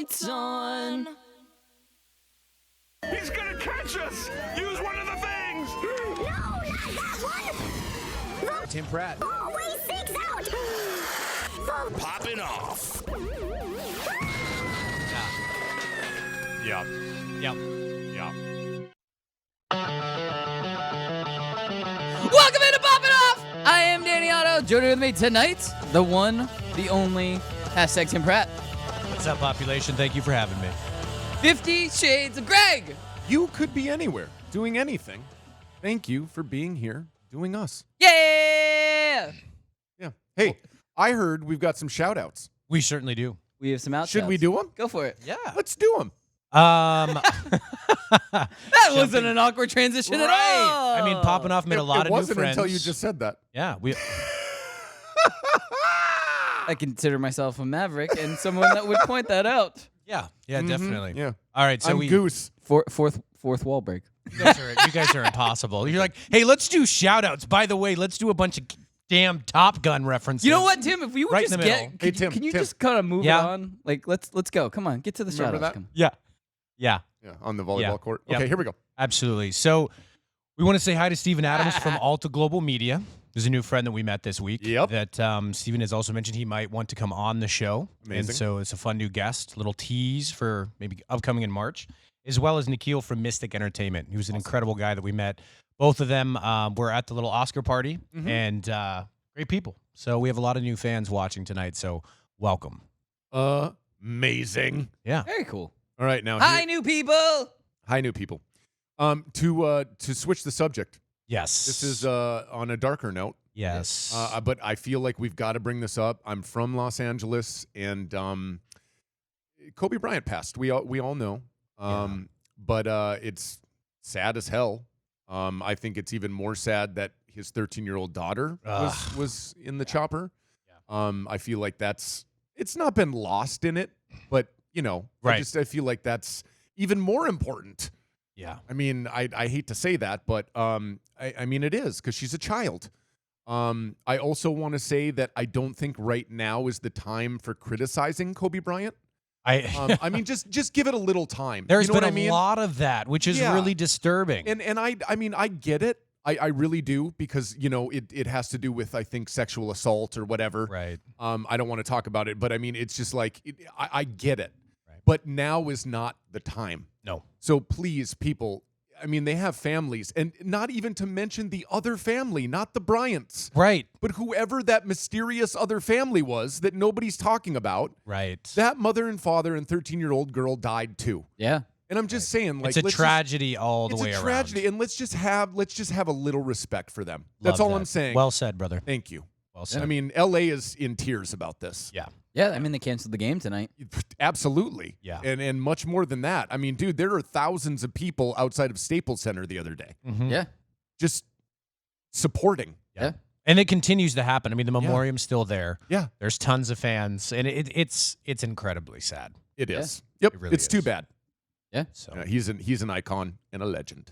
lights on. He's gonna catch us! Use one of the things! No, not that one! Tim Pratt. Always sings out! Poppin' Off. Yep. Yep. Welcome into Poppin' Off! I am Danny Otto. Joining with me tonight, the one, the only, hashtag Tim Pratt. What's up, population? Thank you for having me. 50 Shades of Greg. You could be anywhere, doing anything. Thank you for being here, doing us. Yeah! Yeah. Hey, I heard we've got some shout-outs. We certainly do. We have some outshots. Should we do them? Go for it. Yeah. Let's do them. That wasn't an awkward transition at all. I mean, Poppin' Off made a lot It of new wasn't friends. until you just said that. Yeah. We. I consider myself a maverick and someone that would point that out. Yeah. Yeah. Definitely. Yeah. All right. So I'm Goose. Fourth wall break. You guys are impossible. You're like, hey, let's do shout-outs. By the way, let's do a bunch of damn Top Gun references. You know what, Tim? If we would Right in just the middle. get, Hey, can, Tim, can you Tim. just kind of move Yeah. it on? Like, let's go. Come on, get to the Remember shout-outs. that? Come. Yeah. Yeah. Yeah, on the volleyball Yeah. court. Yep. Okay, here we go. Absolutely. So we want to say hi to Steven Adams from Alta Global Media. There's a new friend that we met this week. Yep. That Steven has also mentioned he might want to come on the show. Amazing. And so it's a fun new guest, little tease for maybe upcoming in March, as well as Nikhil from Mystic Entertainment. He was an incredible guy that we met. Both of them were at the little Oscar party and great people. So we have a lot of new fans watching tonight. So welcome. Amazing. Yeah. Very cool. All right, now. Hi, new people. Hi, new people. To switch the subject, Yes. this is on a darker note. Yes. But I feel like we've got to bring this up. I'm from Los Angeles, and Kobe Bryant passed. We all know. But it's sad as hell. I think it's even more sad that his 13-year-old daughter was in the chopper. Yeah. I feel like it's not been lost in it, but Right. I feel like that's even more important. Yeah. I mean, I hate to say that, but I mean it is because she's a child. I also want to say that I don't think right now is the time for criticizing Kobe Bryant. I mean, just give it a little time. There's you know been what I mean? a lot of that, which is Yeah. really disturbing. And I mean, I get it. I really do because, it has to do with, I think, sexual assault or whatever. Right. I don't want to talk about it, but I mean, it's just like, I get it. Right. But now is not the time. No. So please, people, I mean, they have families, and not even to mention the other family, not the Bryants, Right. but whoever that mysterious other family was that nobody's talking about. Right. That mother and father and 13-year-old girl died too. Yeah. And I'm just saying, like, It's a let's tragedy all the way it's a around. tragedy, and let's just have a little respect for them. That's Love all that. I'm saying. Well said, brother. Thank you. Well said. I mean, LA is in tears about this. yeah. Yeah, I mean, they canceled the game tonight. Absolutely. Yeah. And much more than that. I mean, dude, there are thousands of people outside of Staples Center the other day Mhm. Yeah. just supporting. Yeah. And it continues to happen. I mean, the memoriam's still there. Yeah, There's tons of fans, and it's incredibly sad. it Yeah. is. Yep. It really it's too is. bad. So He's an icon and a legend.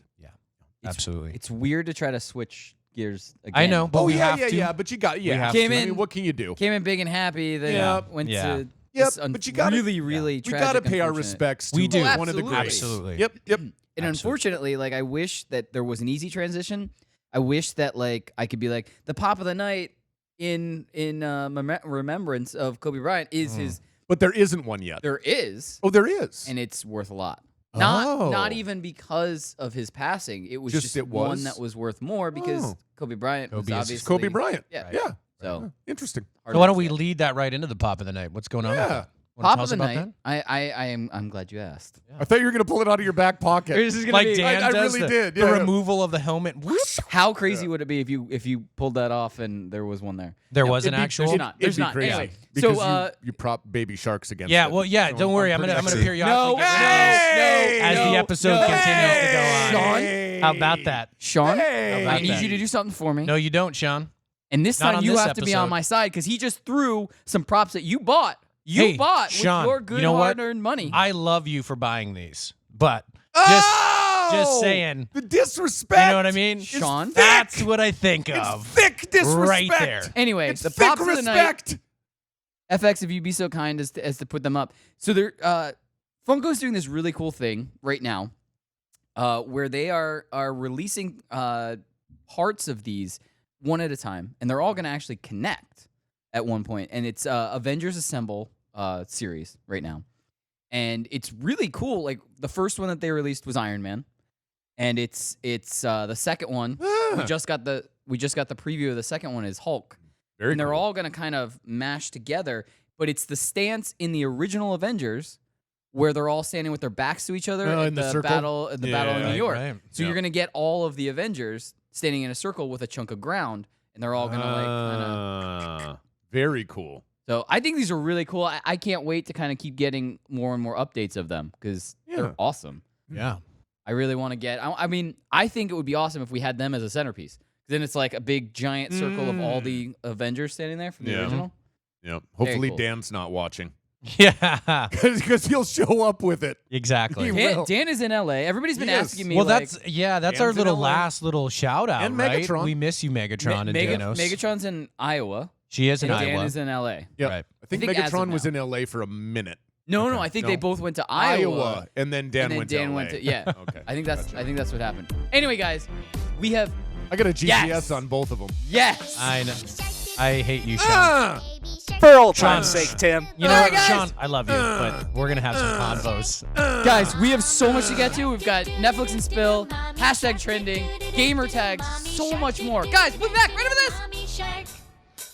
absolutely. It's weird to try to switch gears again. I know, but we have to. Yeah, but you got We have to. I mean, what can you do? Came in big and happy. Then Yeah. went Yeah. to Yep, this but you gotta- really We tragic, got to pay our unfortunate- respects to We do. one of the Absolutely. greats. Absolutely. Yep. And Absolutely. unfortunately, like, I wish that there was an easy transition. I wish that, like, I could be like, the pop of the night in remembrance of Kobe Bryant is his. But there isn't one yet. There is, Oh, there is. and it's worth a lot. Oh. Not even because of his passing. It was just it one was? that was worth more because Oh. Kobe Bryant was Kobe is obviously Kobe Bryant. Yeah. Yeah. So Interesting. hard So why to don't we understand. lead that right into the pop of the night? What's going on? Yeah. With that? Wanna Pop tell of us the about night? that? I'm glad you asked. I thought you were going to pull it out of your back pocket. This is gonna Like be, Dan I does really the, did, the yeah. removal of the helmet. Whoop. How crazy would it be if you pulled that off and there was one there? There was an It'd be- actual. There's not. There's It'd be not. crazy Anyway, because so you prop baby sharks against Yeah, it. well, yeah. So Don't worry. I'm pretty gonna sexy. periodically get Hey! as the episode continues to go on. Sean? How about that? Sean, Hey! I need that? you to do something for me. No, you don't, Sean. And this Not time on you this have to be on episode. my side because he just threw some props that you bought. You Hey, bought Sean, with your good you know what? hard-earned money. I love you for buying these, but Oh! just saying. The disrespect. You know what I mean? Sean? That's what I think It's of. thick disrespect. Right there. Anyway, It's the thick props of the night. respect. FX, if you'd be so kind as to put them up. So they're Funko's doing this really cool thing right now, where they are releasing parts of these one at a time, and they're all going to actually connect at one point. And it's Avengers Assemble series right now, and it's really cool. Like the first one that they released was Iron Man, and it's the second one. We just got the preview of the second one is Hulk. Very And they're cool. all going to kind of mash together, but it's the stance in the original Avengers where they're all standing with their backs to each other Oh, at in the the circle? battle in Yeah, New York. right. So Yeah. you're going to get all of the Avengers standing in a circle with a chunk of ground, and they're all going to like kind of. Very cool. So I think these are really cool. I can't wait to kind of keep getting more and more updates of them because Yeah. they're awesome. Yeah. I really want to get. I mean, I think it would be awesome if we had them as a centerpiece. Then it's like a big giant circle of all the Avengers standing there from the Yeah. original. Yeah. Hopefully cool. Dan's not watching Yeah. because he'll show up with it. Exactly. He Dan, will. Dan is in LA. Everybody's been He is. asking me. Well, like, that's our Dan's in little LA. last little shout out, And right? Megatron. We miss you, Megatron and Danos. Megatron's in Iowa. She is in and Iowa. Dan is in LA. Yeah. Right. I think I think as of Megatron was now. in LA for a minute. No, I think they No. both went to Iowa. And then Dan and then went Dan to LA. went to yeah. Okay. I think that's Gotcha. what happened. Anyway, guys, we have I got a GPS Yes. on both of them. yes. I know. I hate you, Sean. Ah! For old Sean. time's sake, Tim. You know All what, right, guys. Sean? I love you, but we're gonna have some convos. Guys, we have so much to get to. We've got Netflix and Spill, hashtag trending, gamer tags, so much more. Guys, we'll be back right after this.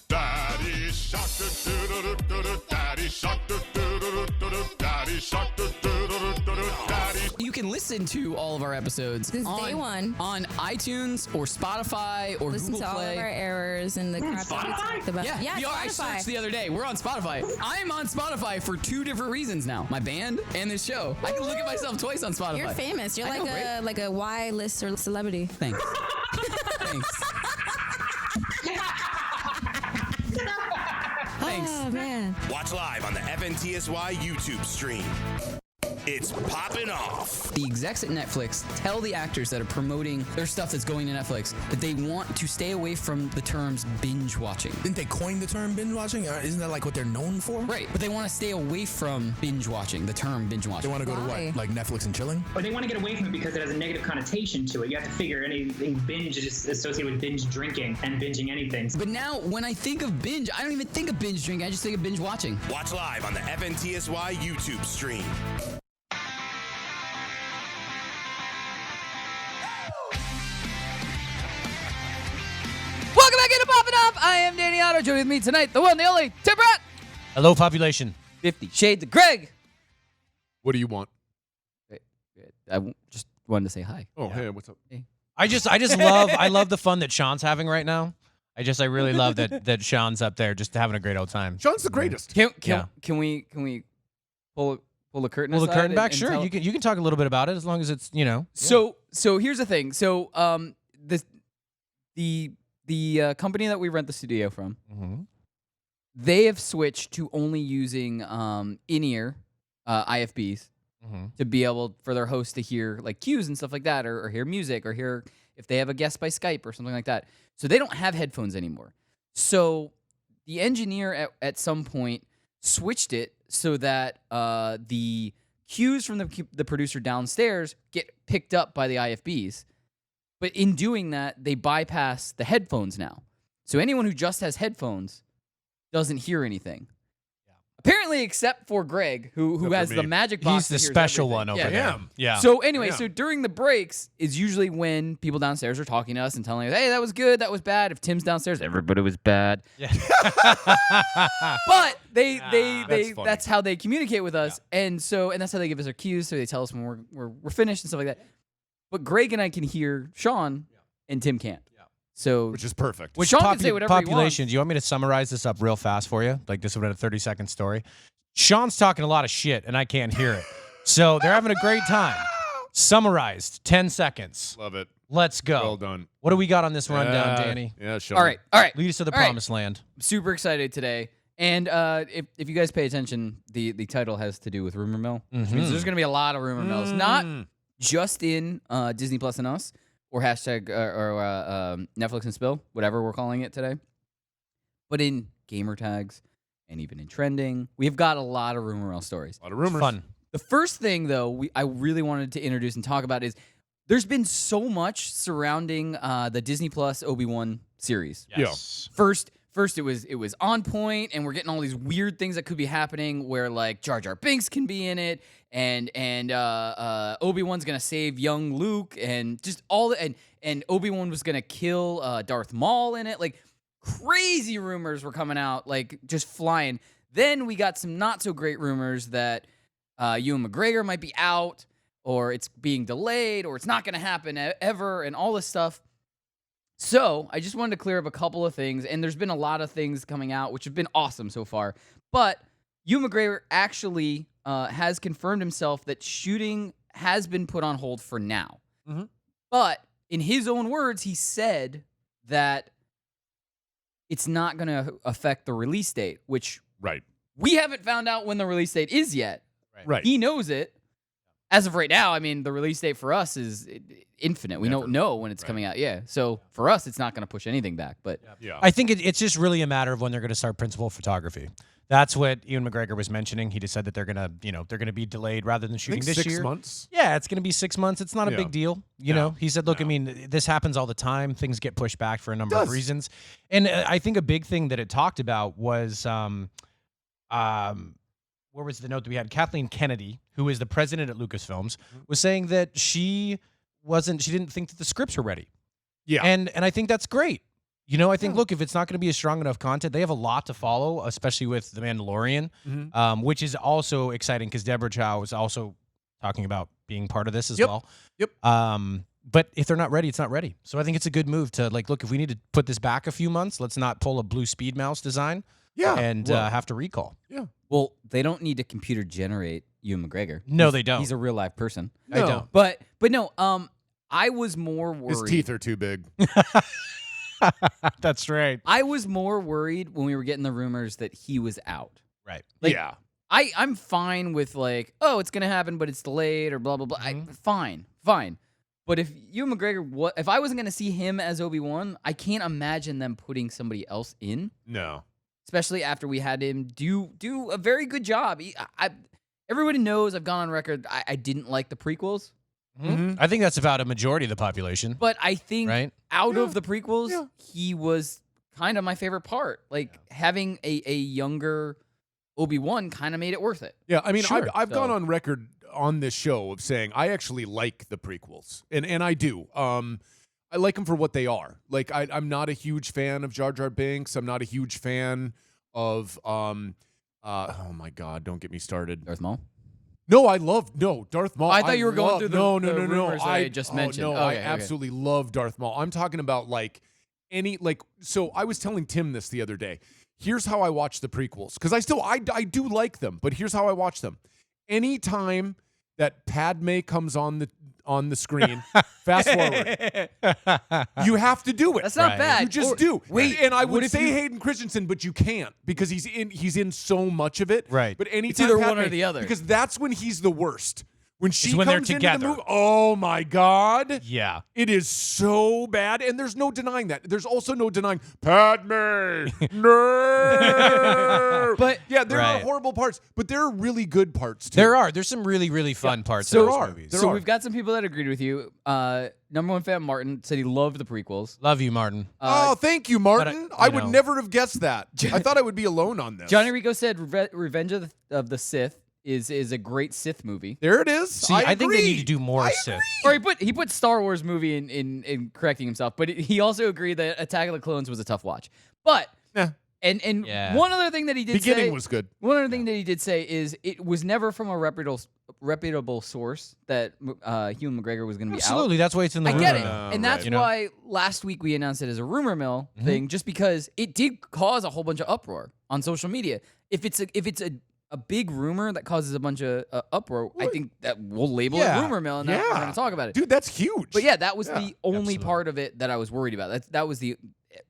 Daddy shark, do-do-do-do-do-do, Daddy shark, do-do-do-do-do-do, Daddy shark, do-do-do-do-do-do, Daddy. You can listen to all of our episodes Since day one. on iTunes or Spotify or Listen Google to all Play. of our errors and the crap that we talked about. Yeah, we are. I Spotify. searched the other day. We're on Spotify. I'm on Spotify for 2 different reasons now. My band and this show. I can look at myself twice on Spotify. You're famous. You're I like know, right? like a Y-list or celebrity. Thanks. Thanks. Thanks. Oh man. Watch live on the FNTSY YouTube stream. It's Poppin' Off. The execs at Netflix tell the actors that are promoting their stuff that's going to Netflix that they want to stay away from the terms binge watching. Didn't they coin the term binge watching? Isn't that like what they're known for? Right, but they want to stay away from binge watching, the term binge They watching. want to go to Why? what? Like Netflix and chilling? But they want to get away from it because it has a negative connotation to it. You have to figure anything binge is just associated with binge drinking and binging anything. But now, when I think of binge, I don't even think of binge drinking. I just think of binge watching. Watch live on the FNTSY YouTube stream. Welcome back into Poppin' Off. I am Danny Otto. Joining with me tonight, the one, the only, Tim Pratt. Hello, population. 50 Shades of Greg. What do you want? Just wanted to say hi. Oh, hey, what's up? I just love the fun that Sean's having right now. I really love that Sean's up there just having a great old time. Sean's the greatest. Can we pull the curtain Pull the aside curtain back, and sure. tell- You can talk a little bit about it as long as it's So here's the thing. So the company that we rent the studio from, Mhm. they have switched to only using in-ear IFBs Mhm. to be able for their hosts to hear like cues and stuff like that, or hear music, or hear if they have a guest by Skype or something like that. So they don't have headphones anymore. So the engineer at some point switched it so that the cues from the producer downstairs get picked up by the IFBs. But in doing that, they bypass the headphones now. So anyone who just has headphones doesn't hear anything. Apparently, except for Greg, who Except for has the me. magic box. He's the that hears special everything. one over Yeah. there. Damn. Yeah. So anyway, Yeah. so during the breaks is usually when people downstairs are talking to us and telling us, "Hey, that was good, that was bad." If Tim's downstairs, everybody was bad. Yeah. But they That's funny. that's how they communicate with us, and that's how they give us our cues. So they tell us when we're finished and stuff like that. But Greg and I can hear Sean, and Tim can't. So Which is perfect. Which Sean can say whatever he population? wants. Do you want me to summarize this up real fast for you? Like this would have a 30-second story. Sean's talking a lot of shit, and I can't hear it. So they're having a great time. Summarized, 10 seconds. Love it. Let's go. Well done. What do we got on this rundown, Danny? Yeah, Sean. all right. Lead us to the All right. promised land. Super excited today. And if you guys pay attention, the title has to do with rumor mill, which means there's going to be a lot of rumor mills, not just in Disney Plus and Us or hashtag or Netflix and Spill, whatever we're calling it today, but in gamer tags and even in trending. We've got a lot of rumor mill stories. A lot of rumors. Fun. The first thing, though, I really wanted to introduce and talk about is there's been so much surrounding the Disney Plus Obi-Wan series. Yes. First it was on point, and we're getting all these weird things that could be happening where like Jar Jar Binks can be in it, and Obi-Wan's gonna save young Luke, and just all and Obi-Wan was gonna kill Darth Maul in it. Like crazy rumors were coming out, like just flying. Then we got some not so great rumors that Ewan McGregor might be out, or it's being delayed, or it's not gonna happen ever, and all this stuff. So I just wanted to clear up a couple of things, and there's been a lot of things coming out, which have been awesome so far. But Ewan McGregor actually has confirmed himself that shooting has been put on hold for now. Mm-hmm. But in his own words, he said that it's not going to affect the release date, which Right. we haven't found out when the release date is yet. Right. He knows it. As of right now, I mean, the release date for us is infinite. We don't know when it's coming out. Yeah. So for us, it's not going to push anything back. But Yeah. I think it's just really a matter of when they're going to start principal photography. That's what Ewan McGregor was mentioning. He just said that they're gonna be delayed rather than I shooting think this 6 year. months. Yeah, it's going to be 6 months. It's not a Yeah. big deal. You know, he said, look, I mean, this happens all the time. Things get pushed back for a number of reasons. And I think a big thing that it talked about was, where was the note that we had? Kathleen Kennedy, who is the president at Lucasfilms, was saying that she didn't think that the scripts were ready. Yeah. And I think that's great. You know, I think, look, if it's not going to be a strong enough content, they have a lot to follow, especially with The Mandalorian, which is also exciting because Deborah Chow is also talking about being part of this as well. Yep. But if they're not ready, it's not ready. So I think it's a good move to, like, look, if we need to put this back a few months, let's not pull a blue speed mouse design and have to recall. Yeah. well, they don't need to computer generate Ewan McGregor. No, they don't. He's a real live person. I don't. But no, I was more worried. His teeth are too big. That's right. I was more worried when we were getting the rumors that he was out. Right. Like, yeah. I'm fine with like, oh, it's gonna happen, but it's delayed or blah blah blah. Fine. But if Ewan McGregor, if I wasn't gonna see him as Obi-Wan, I can't imagine them putting somebody else in. No. Especially after we had him do a very good job. Everybody knows I've gone on record. I didn't like the prequels, I think that's about a majority of the population. but I think Right? out of the prequels, he was kind of my favorite part. Like having a younger Obi-Wan kind of made it worth it. Yeah, I mean, Sure. I've gone So- on record on this show of saying I actually like the prequels, and I do. I like them for what they are. Like I'm not a huge fan of Jar Jar Binks. I'm not a huge fan of oh my God, don't get me started. Darth Maul. No, Darth Maul. I thought you were going through the no, rumors that I just mentioned. No, Okay, I okay. absolutely love Darth Maul. I'm talking about like so I was telling Tim this the other day. Here's how I watch the prequels because I do like them, but here's how I watch them. Anytime that Padme comes on the screen, fast forward. You have to do it. That's not bad. You just Or- do. wait, and I what would if say you- Hayden Christensen, but you can't because he's in so much of it. Right. But anytime either one Padme- or the other. because that's when he's the worst. When she when they're comes into together. the movie, oh my God. Yeah. It is so bad, and there's no denying that. There's also no denying Padme. No. But- yeah, there are Right. horrible parts, but there are really good parts too. There are. There's some really, really fun parts So of those there are. movies. There So are. we've got some people that agreed with you. Number one fan Martin said he loved the prequels. Love you, Martin. Oh, thank you, Martin. But I you would know. never have guessed that. I thought I would be alone on this. Johnny Rico said Revenge of the Sith is a great Sith movie. There it is. See, I think they agree. need to do more I Sith. Or he put Star Wars movie in correcting himself, but he also agreed that Attack of the Clones was a tough watch. But Yeah. and Yeah. one other thing that he did Beginning say was good. One other thing that he did say is it was never from a reputable source that Ewan McGregor was going to be out. Absolutely. That's why it's in the I get rumor it, mill. and that's You know? why last week we announced it as a rumor mill thing, just because it did cause a whole bunch of uproar on social media. If it's a big rumor that causes a bunch of uproar, I think that we'll label Yeah. it rumor mill, and we're going to talk about it. Dude, that's huge. But yeah, that was Yeah, the only absolutely. part of it that I was worried about. That was the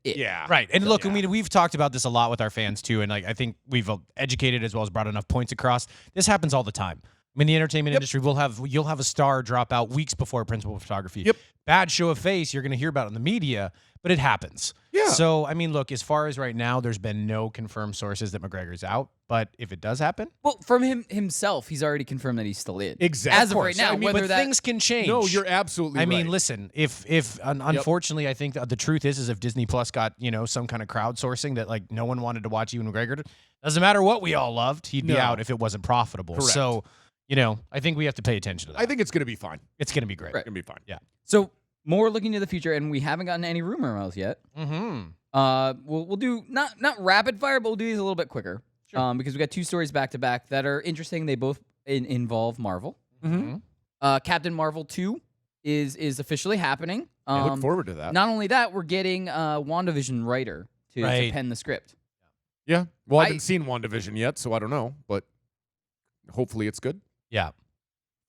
it. Yeah. Right. And look, I mean, we've talked about this a lot with our fans too, and like I think we've educated as well as brought enough points across. This happens all the time. I mean, the entertainment industry you'll have a star drop out weeks before principal photography. Yep. Bad show of face, you're going to hear about it in the media, but it happens. Yeah. So, I mean, look, as far as right now, there's been no confirmed sources that McGregor's out. But if it does happen, Well, from himself, he's already confirmed that he's still in. Exactly. As of right now, I mean, whether but that things can change. No, you're absolutely I right. mean, listen, if unfortunately, I think the truth is if Disney Plus got, some kind of crowdsourcing that like no one wanted to watch Ewan McGregor, doesn't matter what we all loved, he'd be No. out if it wasn't profitable. Correct. So, I think we have to pay attention to that. I think it's going to be fine. it's going to be great. Right. It's going to be fine. Yeah. So more looking to the future, and we haven't gotten any rumor mills yet. Mm-hmm. We'll do not rapid fire, but we'll do these a little bit quicker. Sure. Because we got 2 stories back to back that are interesting. They both involve Marvel. Mm-hmm. Captain Marvel 2 is officially happening. I look forward to that. Not only that, we're getting WandaVision writer to Right. pen the script. Yeah. Well, I I- haven't seen WandaVision yet, so I don't know, but hopefully it's good. Yeah.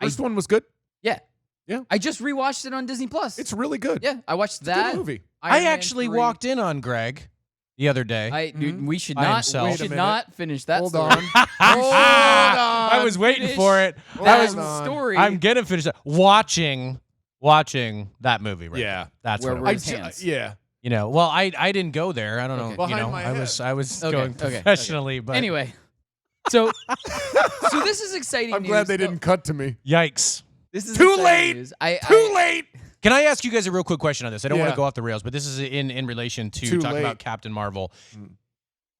First one was good. Yeah. Yeah. I just rewatched it on Disney Plus. It's really good. Yeah, I watched It's a that. good movie. Iron I Man actually 3. walked in on Greg the other day. Dude, we should By not. himself. We Wait a should minute. not finish that. Hold story. on. Hold on. I was waiting Finish for it. That I was. on. story. I'm gonna finish that. Watching that movie. Right Yeah. now. That's Where what. we're It his was. hands. Yeah. Well, I didn't go there. I don't know. Okay. Behind my I was Okay, going okay, okay. professionally, but Anyway, so this is exciting. I'm glad news. they didn't cut to me. yikes. This is Too exciting late. news. Too late. Can I ask you guys a real quick question on this? I don't want Yeah. to go off the rails, but this is in relation to Too talking late. about Captain Marvel.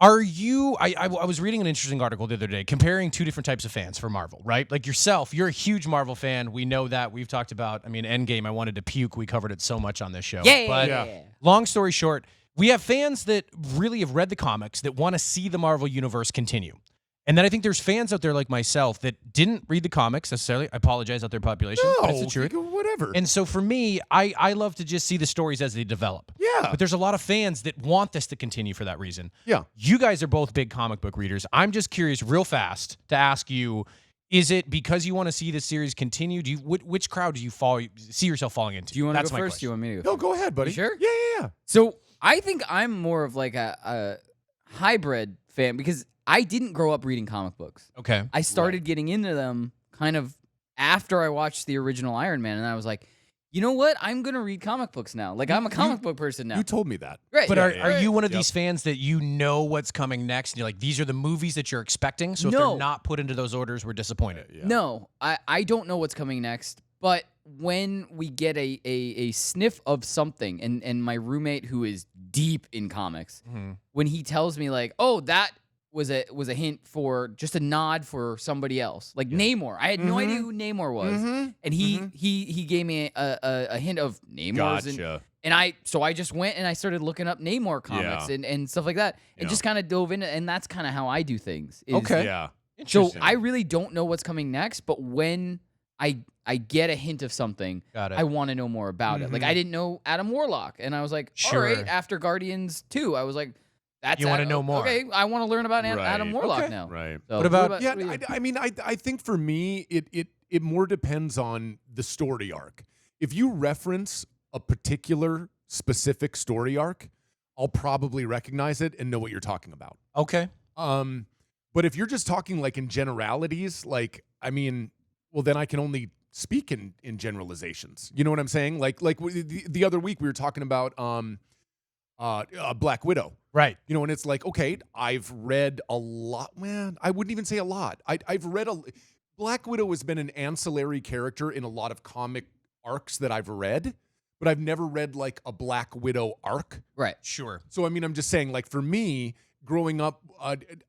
Are you? I was reading an interesting article the other day comparing 2 different types of fans for Marvel, right? Like yourself, you're a huge Marvel fan. We know that. We've talked about. I mean, Endgame. I wanted to puke. We covered it so much on this show. Yeah. But Yeah. long story short, we have fans that really have read the comics that want to see the Marvel universe continue. And then I think there's fans out there like myself that didn't read the comics necessarily. I apologize out there, population. but it's the truth. Whatever. And so for me, I love to just see the stories as they develop. yeah. But there's a lot of fans that want this to continue for that reason. Yeah. You guys are both big comic book readers. I'm just curious, real fast, to ask you: is it because you want to see the series continue? Do you which crowd do you see yourself falling into? Do you want to That's go my first? Do you question. want me to go? No, go ahead, buddy. You sure? Yeah. So I think I'm more of like a hybrid fan because I didn't grow up reading comic books. Okay. I started getting into them kind of after I watched the original Iron Man, and I was like, you know what? I'm gonna read comic books now. Like I'm a comic book person now. You told me that. Right. But Yeah, are you one of Yep. these fans that you know what's coming next, and you're like, these are the movies that you're expecting? So if No. they're not put into those orders, we're disappointed. Yeah. No, I don't know what's coming next, but when we get a sniff of something, and my roommate who is deep in comics, when he tells me like, oh, that was a hint for just a nod for somebody else, like Namor. I had no idea who Namor was, and he gave me a hint of Namor's, Gotcha. and I just went and I started looking up Namor comics Yeah. and stuff like that, and Yeah. just kind of dove into, and that's kind of how I do things. is- Okay. Yeah. So Interesting. I really don't know what's coming next, but when I get a hint of something, Got it. I want to know more about it. Like I didn't know Adam Warlock, and I was like, all right. Sure. After Guardians 2, I was like, that's You wanna Adam- know more. Okay, I want to learn about Adam Right. Warlock Okay. now. Right. So What about- Yeah, what do you- I mean, I think for me, it more depends on the story arc. If you reference a particular specific story arc, I'll probably recognize it and know what you're talking about. Okay. But if you're just talking like in generalities, like I mean, well, then I can only speak in generalizations. You know what I'm saying? Like the other week we were talking about Black Widow. Right. You know, and it's like, okay, I've read a lot. Man, I wouldn't even say a lot. I've read Black Widow has been an ancillary character in a lot of comic arcs that I've read, but I've never read like a Black Widow arc. right. Sure. So, I mean, I'm just saying, like, for me, growing up,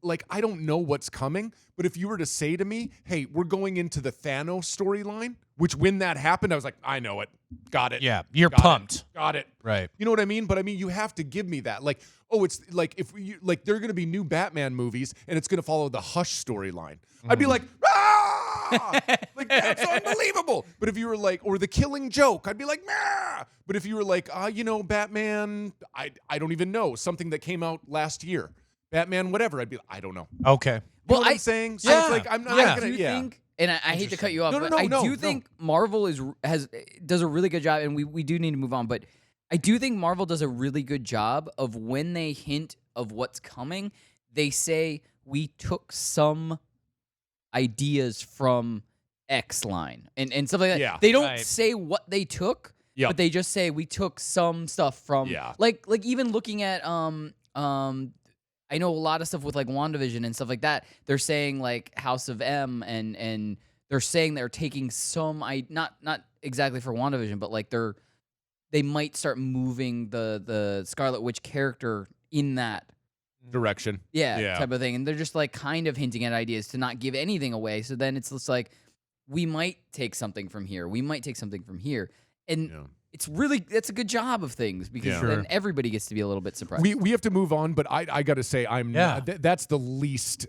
like, I don't know what's coming, but if you were to say to me, hey, we're going into the Thanos storyline, which when that happened, I was like, I know it. Got it. Yeah. You're Got it. pumped. Got it. Right. You know what I mean? But I mean, you have to give me that. Like, oh, it's like if you like, there are going to be new Batman movies, and it's going to follow the Hush storyline. I'd be like, ah, like that's unbelievable. But if you were like, or the Killing Joke, I'd be like, nah. But if you were like, you know, Batman, I don't even know, something that came out last year, Batman, whatever, I'd be like, I don't know. Okay. You know Well, what I'm saying? So yeah. it's like I'm not Yeah. gonna. I do think, and I hate to cut you off, No, but no, I no, do no. think Marvel does a really good job, and we do need to move on, but I do think Marvel does a really good job of when they hint of what's coming, they say we took some ideas from X line and stuff like that. Yeah. They don't Right. say what they took, Yep. but they just say we took some stuff from Yeah. like even looking at I know a lot of stuff with like WandaVision and stuff like that. They're saying like House of M and they're saying they're taking some not exactly for WandaVision, but like they might start moving the Scarlet Witch character in that Direction. Yeah. type of thing. And they're just like kind of hinting at ideas to not give anything away. So then it's just like we might take something from here. We might take something from here. And it's a good job of things because then everybody gets to be a little bit surprised. We have to move on, but I got to say that's the least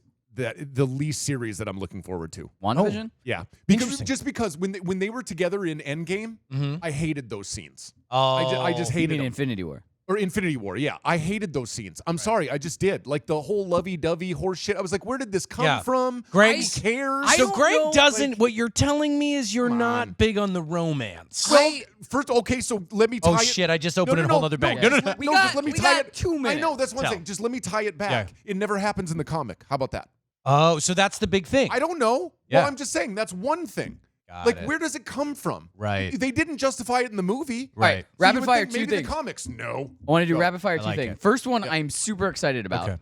series that I'm looking forward to. WandaVision? Yeah, because when they were together in Endgame, I hated those scenes. I just You hated mean them. Infinity War? Or Infinity War, yeah. I hated those scenes. I'm sorry, I just did. Like the whole lovey-dovey horse shit. I was like, where did this come from? Greg Who cares? So Greg know, doesn't. What you're telling me is you're not big on the romance. Well, first, okay, so let me tie Oh it. shit! I just opened a whole other bag. no. No. Just let me tie it. 2 minutes. I know that's one Tell. thing. Just let me tie it back. It never happens in the comic. How about that? Oh, so that's the big thing. I don't know. Yeah. Well, I'm just saying that's one thing. Got Like, it. where does it come from? Right. They didn't justify it in the movie. Right. So you Rapid would fire, think 2 maybe things. the comics. No. I want to do Go. rapid fire I 2 like things. it. First one I'm super excited about. Okay.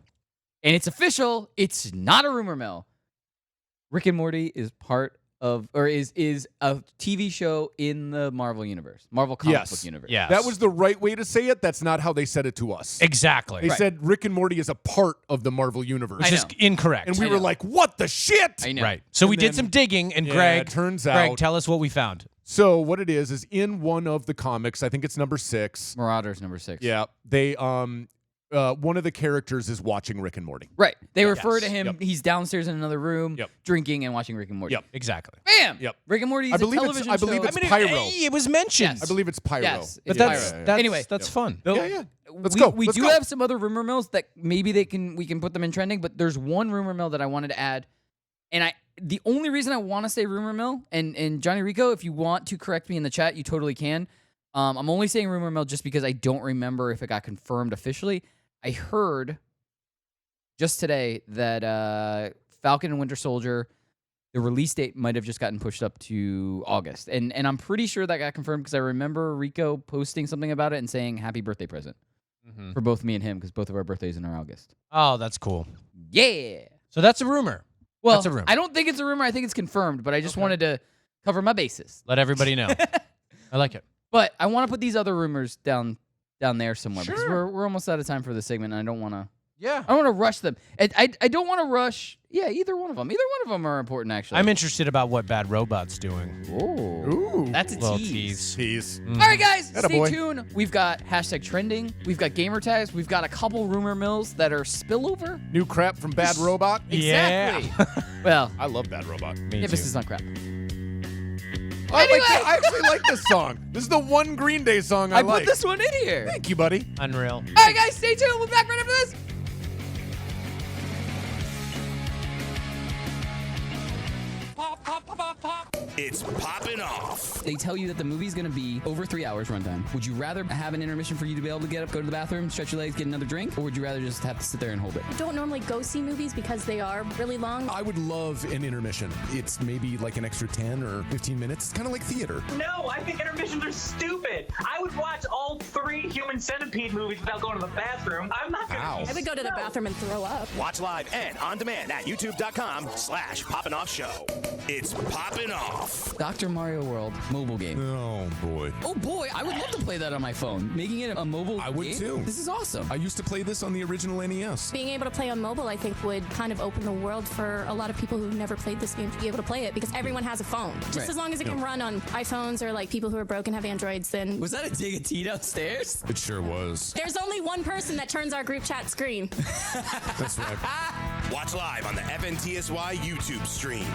And it's official. It's not a rumor mill. Rick and Morty is part of, or is a TV show in the Marvel universe, Marvel comic book universe. Yes. That was the right way to say it. That's not how they said it to us. exactly. They said Rick and Morty is a part of the Marvel universe. Which is incorrect. And we I were know. like, what the shit? I know. right. So we And did then- some digging, and Yeah, Greg, it turns Greg, out- tell us what we found. So what it is in one of the comics, I think it's number 6. Marauders number 6. Yeah. They one of the characters is watching Rick and Morty. Right. They refer to Yes. him. Yep. He's downstairs in another room Yep. drinking and watching Rick and Morty. Yep. Exactly. Bam. Yep. Rick and Morty is I believe a it's- television I believe show. it's Pyro. It was mentioned. Yes. I believe it's Pyro. Yes. But It's that's, Pyro. that's Anyway. that's fun. Yeah. Let's we, go. We Let's do go. have some other rumor mills that maybe we can put them in trending, but there's one rumor mill that I wanted to add, and the only reason I want to say rumor mill, and Johnny Rico, if you want to correct me in the chat, you totally can. I'm only saying rumor mill just because I don't remember if it got confirmed officially. I heard just today that Falcon and Winter Soldier, the release date might have just gotten pushed up to August, and I'm pretty sure that got confirmed because I remember Rico posting something about it and saying happy birthday present for both me and him because both of our birthdays are in August. Oh, that's cool. Yeah. So that's a rumor. Well, That's a rumor. I don't think it's a rumor. I think it's confirmed, but I just wanted to cover my bases. Let everybody know. I like it. But I want to put these other rumors down there somewhere because we're almost out of time for this segment, and I don't want to. Yeah. I don't want to rush them. I don't want to rush. Yeah, either one of them. Either one of them are important, actually. I'm interested about what Bad Robot's doing. Ooh. Ooh. That's a Little tease. Tease. All right, guys, Atta stay boy. tuned. We've got hashtag trending. We've got gamer tags. We've got a couple rumor mills that are spillover. New crap from Bad Robot. Exactly. Well, I love Bad Robot. Me emphasis too. on crap. I actually like this song. This is the one Green Day song I I like. put this one in here. Thank you, buddy. Unreal. All right, guys, stay tuned. We'll be back right after this. It's popping off. They tell you that the movie's going to be over 3 hours runtime. Would you rather have an intermission for you to be able to get up, go to the bathroom, stretch your legs, get another drink? Or would you rather just have to sit there and hold it? I don't normally go see movies because they are really long. I would love an intermission. It's maybe like an extra 10 or 15 minutes. It's kind of like theater. No, I think intermissions are stupid. I would watch all 3 Human Centipede movies without going to the bathroom. I'm not gonna. Ow. I would go to the bathroom and throw up. Watch live and on demand at youtube.com/Poppin Off Show. It's popping off. Dr. Mario World mobile game. Oh, boy. Oh boy, I would love to play that on my phone. Making it a mobile I would game? too. This is awesome. I used to play this on the original NES. Being able to play on mobile, I think, would kind of open the world for a lot of people who've never played this game to be able to play it because everyone has a phone. Just Right. as long as it can run on iPhones or like people who are broken have Androids, then Was that a dig at T downstairs? It sure was. there's only one person that turns our group chat screen. That's right. Watch live on the FNTSY YouTube stream.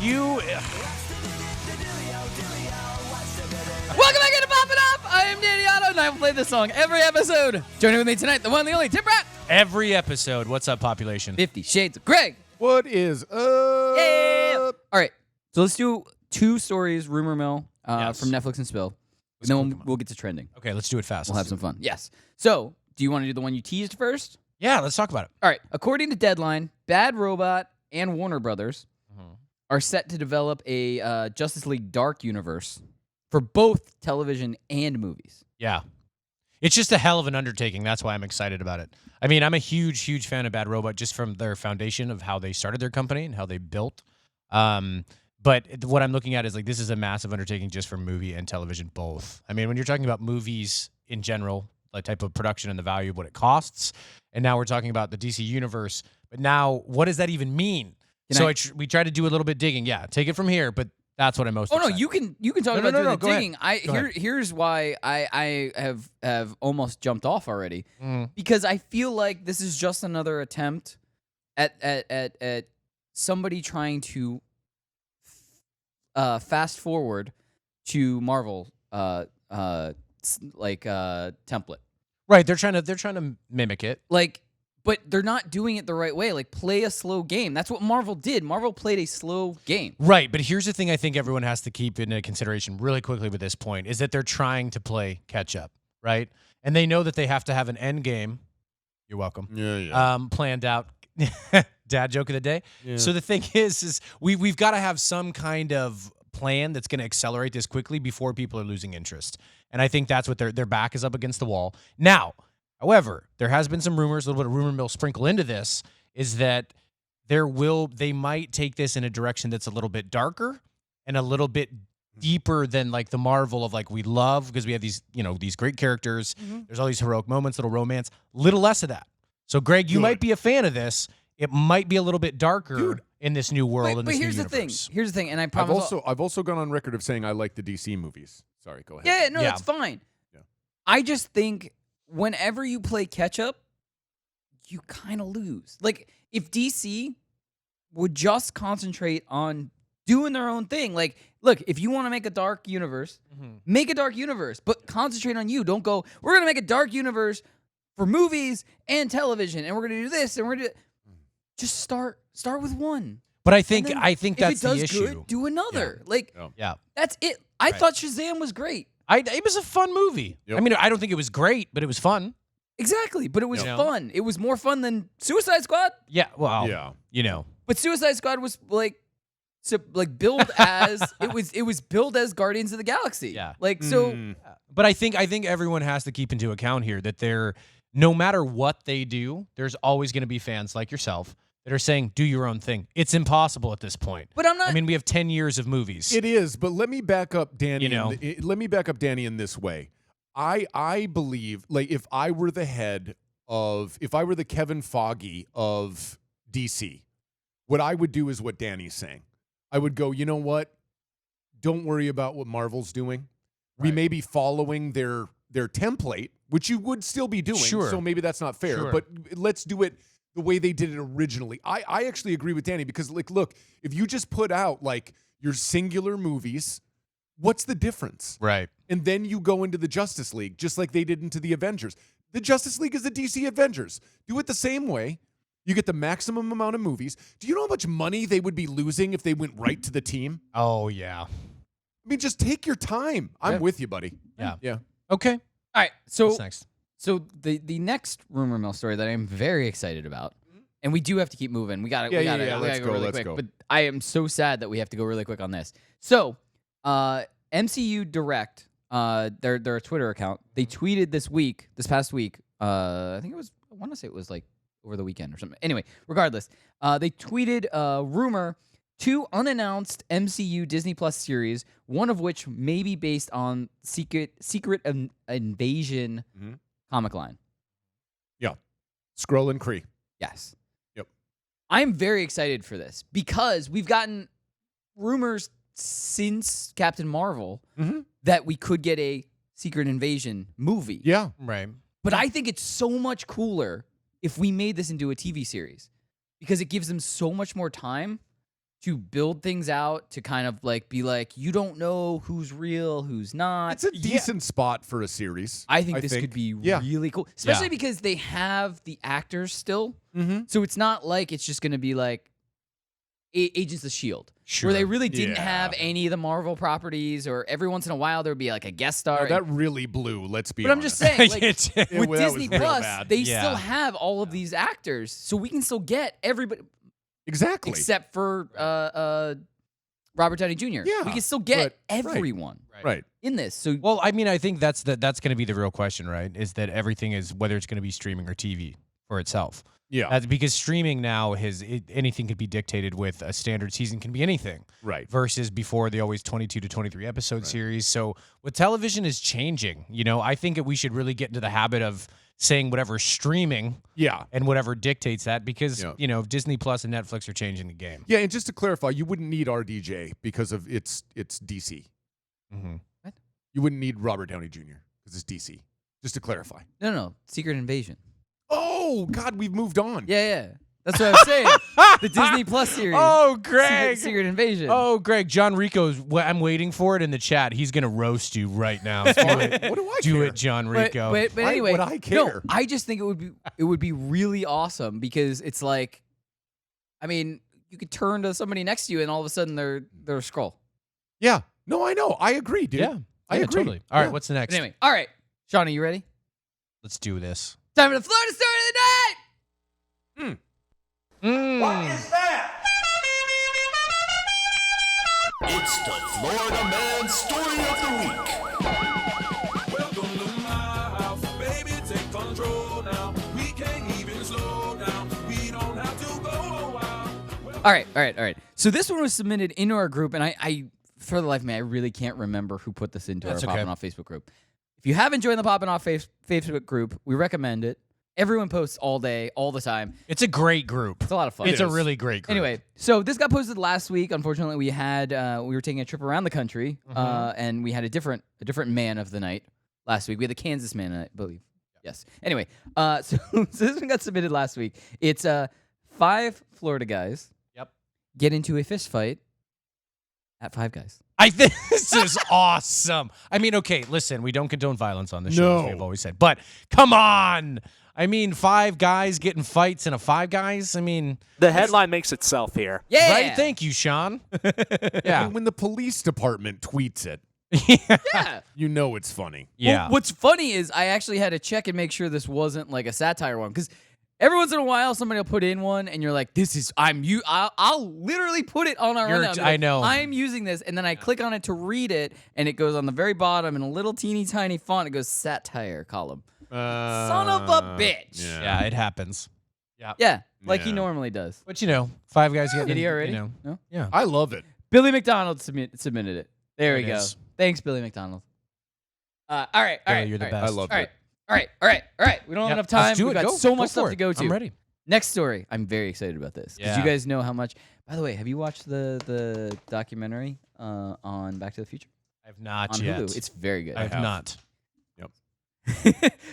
You. Welcome back into Poppin' Off. I am Danny Otto, and I will play this song every episode. Joining with me tonight, the one, the only, Tim Pratt. Every episode. What's up, population? 50 Shades of Greg. What is up? Yeah. All right, so let's do 2 stories, rumor mill, Yes. from Netflix&Spill. Let's And cook then 'em up. we'll get to trending. Okay, let's do it fast. We'll have some fun. Yes. So, do you want to do the one you teased first? Yeah, let's talk about it. All right. According to Deadline, Bad Robot and Warner Brothers are set to develop a Justice League Dark universe for both television and movies. Yeah. It's just a hell of an undertaking. That's why I'm excited about it. I mean, I'm a huge fan of Bad Robot just from their foundation of how they started their company and how they built. But what I'm looking at is like this is a massive undertaking just for movie and television both. I mean, when you're talking about movies in general, the type of production and the value of what it costs, and now we're talking about the DC universe. But now, what does that even mean? We try to do a little bit digging. Yeah, take it from here. But that's what I'm most. Oh no, excited. you can talk about doing the go ahead. digging. Here's why I have almost jumped off already because I feel like this is just another attempt at somebody trying to fast forward to Marvel template. Right, they're trying to mimic it. But they're not doing it the right way. Like, play a slow game. That's what Marvel did. Marvel played a slow game. Right, but here's the thing I think everyone has to keep into consideration really quickly with this point is that they're trying to play catch up, right? And they know that they have to have an end game. You're welcome. Yeah. Planned out. Dad joke of the day. Yeah. So the thing is we've got to have some kind of plan that's going to accelerate this quickly before people are losing interest. And I think that's what their back is up against the wall. Now, however, there has been some rumors, a little bit of rumor mill sprinkle into this, is that they might take this in a direction that's a little bit darker and a little bit deeper than like the Marvel of like we love because we have these, these great characters. There's all these heroic moments, little romance, little less of that. So Greg, you might be a fan of this. It might be a little bit darker in this new world. But here's the thing. Here's the thing, and I promise I've also gone on record of saying I like the DC movies. Sorry, go ahead. Yeah, no, that's fine. Yeah. I just think whenever you play catch up, you kind of lose. Like, if DC would just concentrate on doing their own thing, like, look, if you want to make a dark universe, make a dark universe, but concentrate on you. Don't go, we're going to make a dark universe for movies and television, and we're going to do this, and we're going to just start with one. But I think If that's it does the issue. good, do another. Like, that's it. I thought Shazam was great. It was a fun movie. Yep. I mean, I don't think it was great, but it was fun. Exactly, but it was fun. It was more fun than Suicide Squad. Yeah, well, But Suicide Squad was billed as it was billed as Guardians of the Galaxy. Yeah. But I think everyone has to keep into account here that no matter what they do, there's always going to be fans like yourself that are saying, do your own thing. It's impossible at this point. But I'm not. I mean, we have 10 years of movies. It is, but let me back up Danny. Let me back up Danny in this way. I believe, like, if I were the Kevin Feige of DC, what I would do is what Danny's saying. I would go, you know what? Don't worry about what Marvel's doing. Right. We may be following their template, which you would still be doing. Sure. So maybe that's not fair. Sure. But let's do it the way they did it originally. I actually agree with Danny because, like, look, if you just put out like your singular movies, what's the difference? Right. And then you go into the Justice League, just like they did into the Avengers. The Justice League is the DC Avengers. Do it the same way. You get the maximum amount of movies. Do you know how much money they would be losing if they went right to the team? Oh, yeah. I mean, just take your time. I'm with you, buddy. Yeah. Yeah. Okay. All right. So what's next? So the next rumor mill story that I'm very excited about, and we do have to keep moving. We got to go really quick. But I am so sad that we have to go really quick on this. So, MCU Direct, their Twitter account, they tweeted this past week. I want to say it was like over the weekend or something. Anyway, regardless, they tweeted a rumor. 2 unannounced MCU Disney Plus series, one of which may be based on Secret Invasion comic line. Yeah. Skrull and Kree. Yes. Yep. I'm very excited for this because we've gotten rumors since Captain Marvel that we could get a Secret Invasion movie. Yeah. Right. But I think it's so much cooler if we made this into a TV series because it gives them so much more time to build things out, to kind of like be like, you don't know who's real, who's not. It's a decent spot for a series. I think this could be really cool, especially because they have the actors still. So it's not like it's just going to be like Agents of S.H.I.E.L.D., where they really didn't have any of the Marvel properties, or every once in a while there would be like a guest star. No, that really blew, let's be But honest. I'm just saying, like, with Disney Plus, they Yeah. still have all of these actors, so we can still get everybody. Exactly. Except for Robert Downey Jr. Yeah, We can still get but- right. everyone Right. in this. So Well, I mean, I think that's going to be the real question, right? Is that everything is whether it's going to be streaming or TV for itself. Yeah. Because streaming now anything could be dictated with a standard season can be anything. Right. Versus before the always 22 to 23 episode series. So what television is changing, I think that we should really get into the habit of saying whatever streaming Yeah. and whatever dictates that because, Yeah. Disney Plus and Netflix are changing the game. Yeah, and just to clarify, you wouldn't need RDJ because of it's DC. Mm-hmm. What? You wouldn't need Robert Downey Jr. because it's DC. Just to clarify. no, Secret Invasion. Oh God, we've moved on. Yeah. That's what I was saying. The Disney Plus series. Oh, Greg. Secret Invasion. Oh, Greg, John Rico's. I'm waiting for it in the chat. He's gonna roast you right now. Do it. What do I Do care? it, John But Rico. anyway, would I no, care? I just think it would be really awesome because it's like, I mean, you could turn to somebody next to you and all of a sudden they're a Skrull. Yeah. No, I know. I agree, dude. yeah, I agree. Totally. All right, Yeah. what's the next? But anyway, all right, Sean, are you ready? Let's do this. Time for the Florida story of the night. It's the Florida Man Story of the Week. Welcome to my house, baby, take control now. We can't even slow down. We don't have to go a while. All right. So this one was submitted into our group, and I for the life of me, I really can't remember who put this into That's our okay. Poppin' Off Facebook group. If you haven't joined the Poppin' Off Facebook group, we recommend it. Everyone posts all day, all the time. It's a great group. It's a lot of fun. It's a really great group. Anyway, so this got posted last week. Unfortunately, we were taking a trip around the country, and we had a different man of the night last week. We had the Kansas man, I believe. Yes. Anyway, so this one got submitted last week. It's 5 Florida guys. Yep. Get into a fist fight at Five Guys. I think this is awesome. I mean, okay, listen, we don't condone violence on the show, as No. we've always said. But come on. I mean, 5 guys getting fights in a Five Guys. I mean, The headline makes itself here. Yeah. right? Thank you, Sean. Yeah. When the police department tweets it, Yeah. you know it's funny. Yeah. Well, what's funny is I actually had to check and make sure this wasn't like a satire one because every once in a while somebody will put in one and you're like, I'll literally put it on our rundown. I know. I'm using this, and then I click on it to read it, and it goes on the very bottom in a little teeny tiny font. It goes satire column. Son of a bitch. Yeah, it happens. Yeah, like he Yeah. normally does. But, 5 guys getting Did he already? No? Yeah. I love it. Billy McDonald submitted it. There we it go. is. Thanks, Billy McDonald. All right. Billy, you're the best. I love All right. it. All right. We don't have Yeah, enough time. let's do We've it. got Go- so go much for stuff it. to go to. I'm ready. Next story. I'm very excited about this. Did Yeah. you guys know how much? By the way, have you watched the documentary on Back to the Future I have not on yet. Hulu? It's very good. I have not.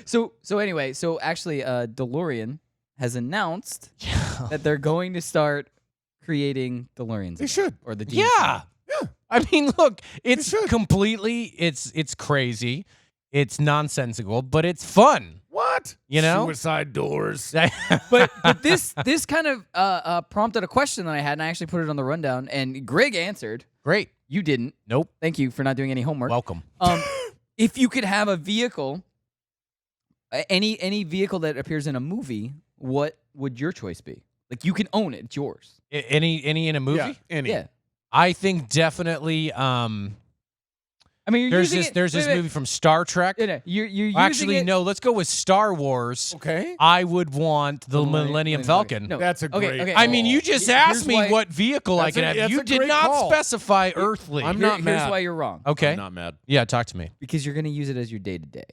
So actually, DeLorean has announced that they're going to start creating DeLoreans. They again, should. or the Yeah. Yeah. I mean, look, it's should. completely, it's crazy. It's nonsensical, but it's fun. What? You know? Suicide doors. but this kind of prompted a question that I had, and I actually put it on the rundown. And Greg answered. Great. You didn't. Nope. Thank you for not doing any homework. Welcome. If you could have a vehicle, any vehicle that appears in a movie, what would your choice be? Like you can own it; it's yours. Any in a movie? Yeah. Any. Yeah. I think definitely. I mean, you're There's using this. it- There's wait, this wait. movie from Star Trek. Yeah, you're using Actually, it. no. Let's go with Star Wars. Okay. I would want the Millennium Falcon. No. That's a Okay, great. okay. I mean, you just Here's asked me why- what vehicle I That's could a- have. that's You a did great not call. specify earthly. I'm Here- not here's mad. why you're wrong. Okay. I'm not mad. Yeah, talk to me. Because you're going to use it as your day to day.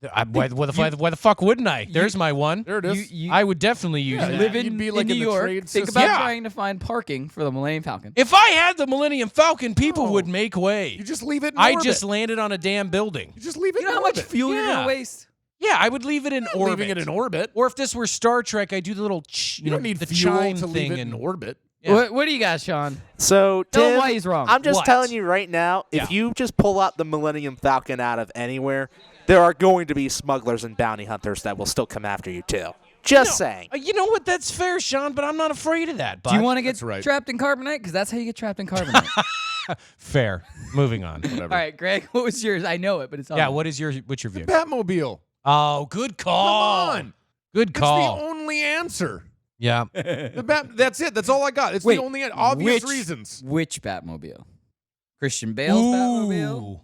Why the fuck wouldn't I? There's my one. There it is. I would definitely use Yeah, it. Live You'd be like in in New the York. trade Think system. about Yeah. trying to find parking for the Millennium Falcon. If I had the Millennium Falcon, people No. would make way. You just leave it in I orbit. just landed on a damn building. You just leave it You know in how much orbit. fuel you're going Yeah. to waste? Yeah, I would leave it in orbit. Leaving it in orbit. Or if this were Star Trek, I do the little You don't need the fuel chime to thing leave it and in orbit. Yeah. What do you got, Sean? So, Tell him Tim, why he's wrong. I'm just What? telling you right now, if you just pull out the Millennium Falcon out of anywhere, there are going to be smugglers and bounty hunters that will still come after you, too. Just saying. You know what? That's fair, Sean, but I'm not afraid of that. Do you bud. want to get That's right. trapped in carbonite? Because that's how you get trapped in carbonite. Fair. Moving on. Whatever. All right, Greg, what was yours? I know it, but it's on. Yeah, what's your vehicle? Batmobile. Oh, good call. Come on. Good It's call. the only answer. Yeah. That's it. That's all I got. It's Wait, the only obvious which- reasons. Which Batmobile? Christian Bale's Batmobile? Ooh.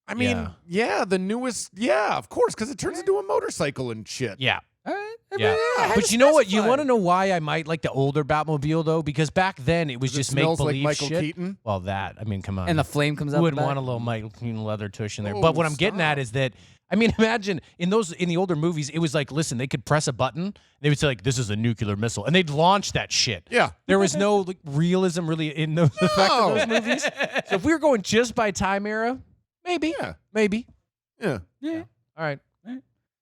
I mean, yeah, the newest. Yeah, of course, because it turns into a motorcycle and shit. Yeah. All right. Yeah. I had But to you know what? You specify. want to know why I might like the older Batmobile, though? Because back then it was It just make smells like believe Michael shit. Keaton. Well, that. I mean, come on. And the flame comes out. Who the wouldn't back? want a little Michael Keaton leather tush in there? Oh, But what I'm getting at stop. is that, I mean, imagine in the older movies, it was like, listen, they could press a button, they would say like, "This is a nuclear missile," and they'd launch that shit. Yeah. There was no like, realism really in the effect of those movies. So if we were going just by time era, maybe, Yeah. maybe. Yeah. Yeah. All right,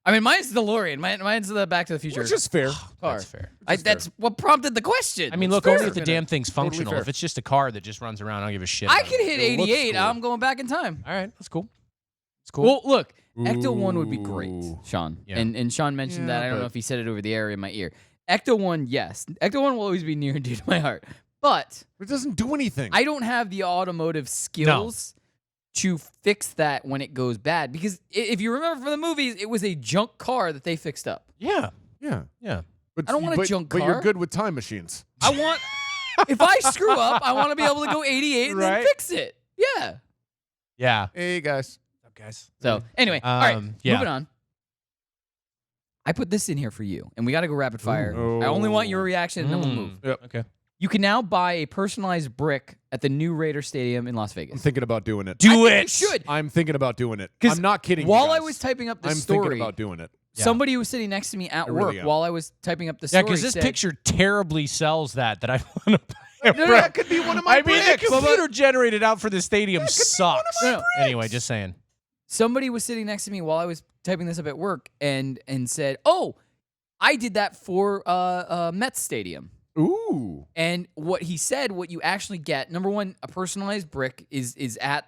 I mean, mine's the DeLorean. Mine's the Back to the Future Which is fair. car. that's fair. That's what prompted the question. I mean, It's look, fair. only if the damn thing's Totally functional. fair. If it's just a car that just runs around, I don't give a shit. I about could it. hit It looks 88. cool. I'm going back in time. All right, that's cool. That's cool. Well, look, Ecto 1 would be great, Ooh. Sean. Yeah. And Sean mentioned that. I don't know but- if he said it over the air or in my ear. Ecto 1, yes. Ecto 1 will always be near and dear to my heart. But It doesn't do anything. I don't have the automotive skills to fix that when it goes bad. Because if you remember from the movies, it was a junk car that they fixed up. yeah, yeah. yeah. But I don't want a junk But you're car. good with time machines. I want, if I screw up, I want to be able to go 88 and then Right. fix it. Yeah. Yeah. Hey, guys. What's up, guys? So anyway, all right, yeah. moving on. I put this in here for you, and we got to go rapid fire. Ooh. I only want your reaction, and then we'll move. Yep. Okay. You can now buy a personalized brick at the new Raider Stadium in Las I'm Vegas. thinking about doing it. Do I think it. you should. I'm thinking about doing it. 'Cause I'm not kidding. you While I guys. was typing up the I'm story, thinking about doing it. Yeah. somebody was sitting next to me at I work really am. while I was typing up the Yeah, story. because this said, picture terribly sells that I want to buy. No, That could be one of my I mean, the bricks. computer generated out for the stadium sucks. No, no. Anyway, just saying. Somebody was sitting next to me while I was typing this up at work and said, "Oh, I did that for Mets Stadium." Ooh. And what he said, what you actually get, number one, a personalized brick is at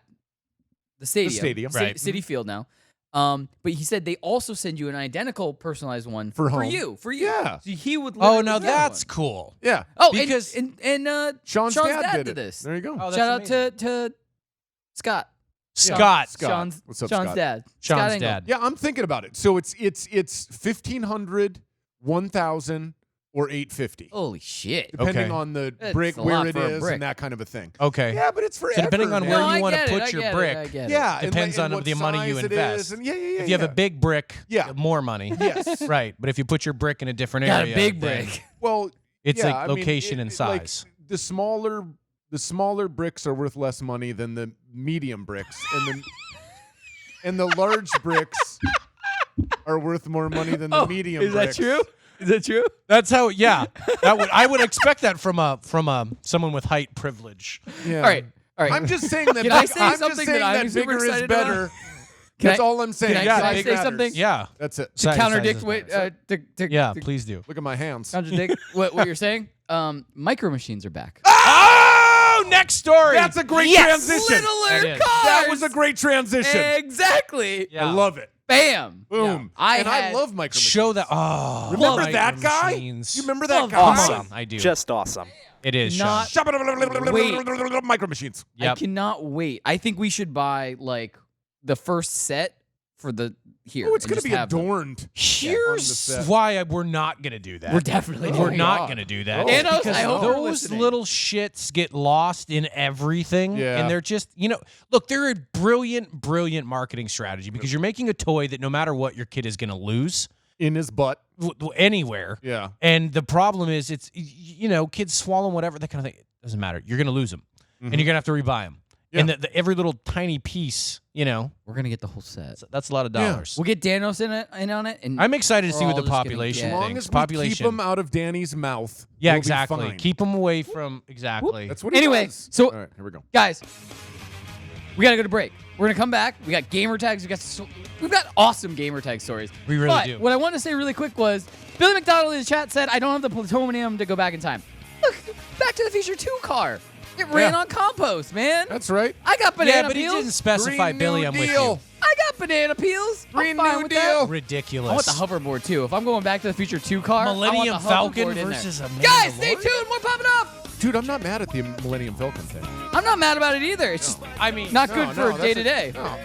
the stadium. stadium. Right. City Field now. But he said they also send you an identical personalized one For home. you. Yeah. So he would. Oh, literally no, get that's one. cool. Yeah. Oh, because- and Sean's dad did it. this. There you go. Oh, that's Shout out amazing. to Scott. Scott. Sean's, What's up, Sean's Scott? dad. Sean's Scott Engel. dad. Yeah, I'm thinking about it. So it's 1,500, 1,000, or 850, Holy shit. depending Okay. on the That's brick, a where lot it for a is, brick. and that kind of a thing. Okay. Yeah, but it's forever. So depending on man. where No, you I want to get it, put I your get it, brick, I get it. Yeah, and depends like- on and what the money you size it invest. is, and yeah. if you have a big brick, Yeah. more money. Yes. Right. But if you put your brick in a different Got area, a big then brick. Well, It's yeah, like I mean, location and like, size. the smaller bricks are worth less money than the medium bricks, and the large bricks are worth more money than the medium Is that bricks. true? Is that true? That's how. Yeah. I would expect that from someone with height privilege. Yeah. All right. I'm just saying that. Can I say I'm something just saying that I'm that super bigger is excited about? better. Can That's I- all I'm saying. can I- Yeah, can I big say matters. something? Yeah. That's it. To contradict what Yeah. Please do. Look at my hands. contradict what you're saying. Micro machines are back. Oh, next story. That's a great Yes! transition. Littler That is. cars. That was a great transition. Exactly. Yeah. I love it. Bam. Boom. I and had- I love micro machines. Show that. Oh, Remember micro that guy? machines. You remember that Love guy? Awesome. I do. Just awesome. It is. Not- Sean. Micro machines. I Yep. cannot wait. I think we should buy like the first set for the here. Oh, it's and going to just be have them. adorned. Here's set. why we're not going to do that. We're definitely We're doing not it. going to do that. Oh. Thanos, Because I hope you're those listening. little shits get lost in everything. Yeah. And they're just, look, they're a brilliant, brilliant marketing strategy because you're making a toy that no matter what, your kid is going to lose In his butt. anywhere. Yeah. And the problem is it's, kids swallow whatever, that kind of thing. It doesn't matter. You're going to lose them. And you're going to have to rebuy them. Yeah. And every little tiny piece, We're gonna get the whole set. that's a lot of dollars. We'll get Danos in on it. And I'm excited to we're see what all the just gonna population get- As long thinks. as we Population. keep them out of Danny's mouth. Yeah, we'll be exactly. fine. Keep them away from exactly. That's what he Anyway, does. so- all right, here we go. Guys, we gotta go to break. We're gonna come back. We got gamer tags. We've got awesome gamer tag stories. We really but do. What I want to say really quick was Billy McDonald in the chat said I don't have the plutonium to go back in time. Look, Back to the Future 2 car. It ran on compost, man. That's right. I got banana Yeah, but he peels. didn't specify Green Billy. New I'm with Deal. you. I got banana peels. Green I'm fine New with Deal. that. Ridiculous. I want the hoverboard too. If I'm going Back to the Future 2 car, Millennium I want the Falcon hoverboard in there. versus a Guys, stay Mandalorian? tuned. More popping up. Dude, I'm not mad at the Millennium Falcon thing. I'm not mad about it either. It's just I mean, not No, good no, for that's day to day. no.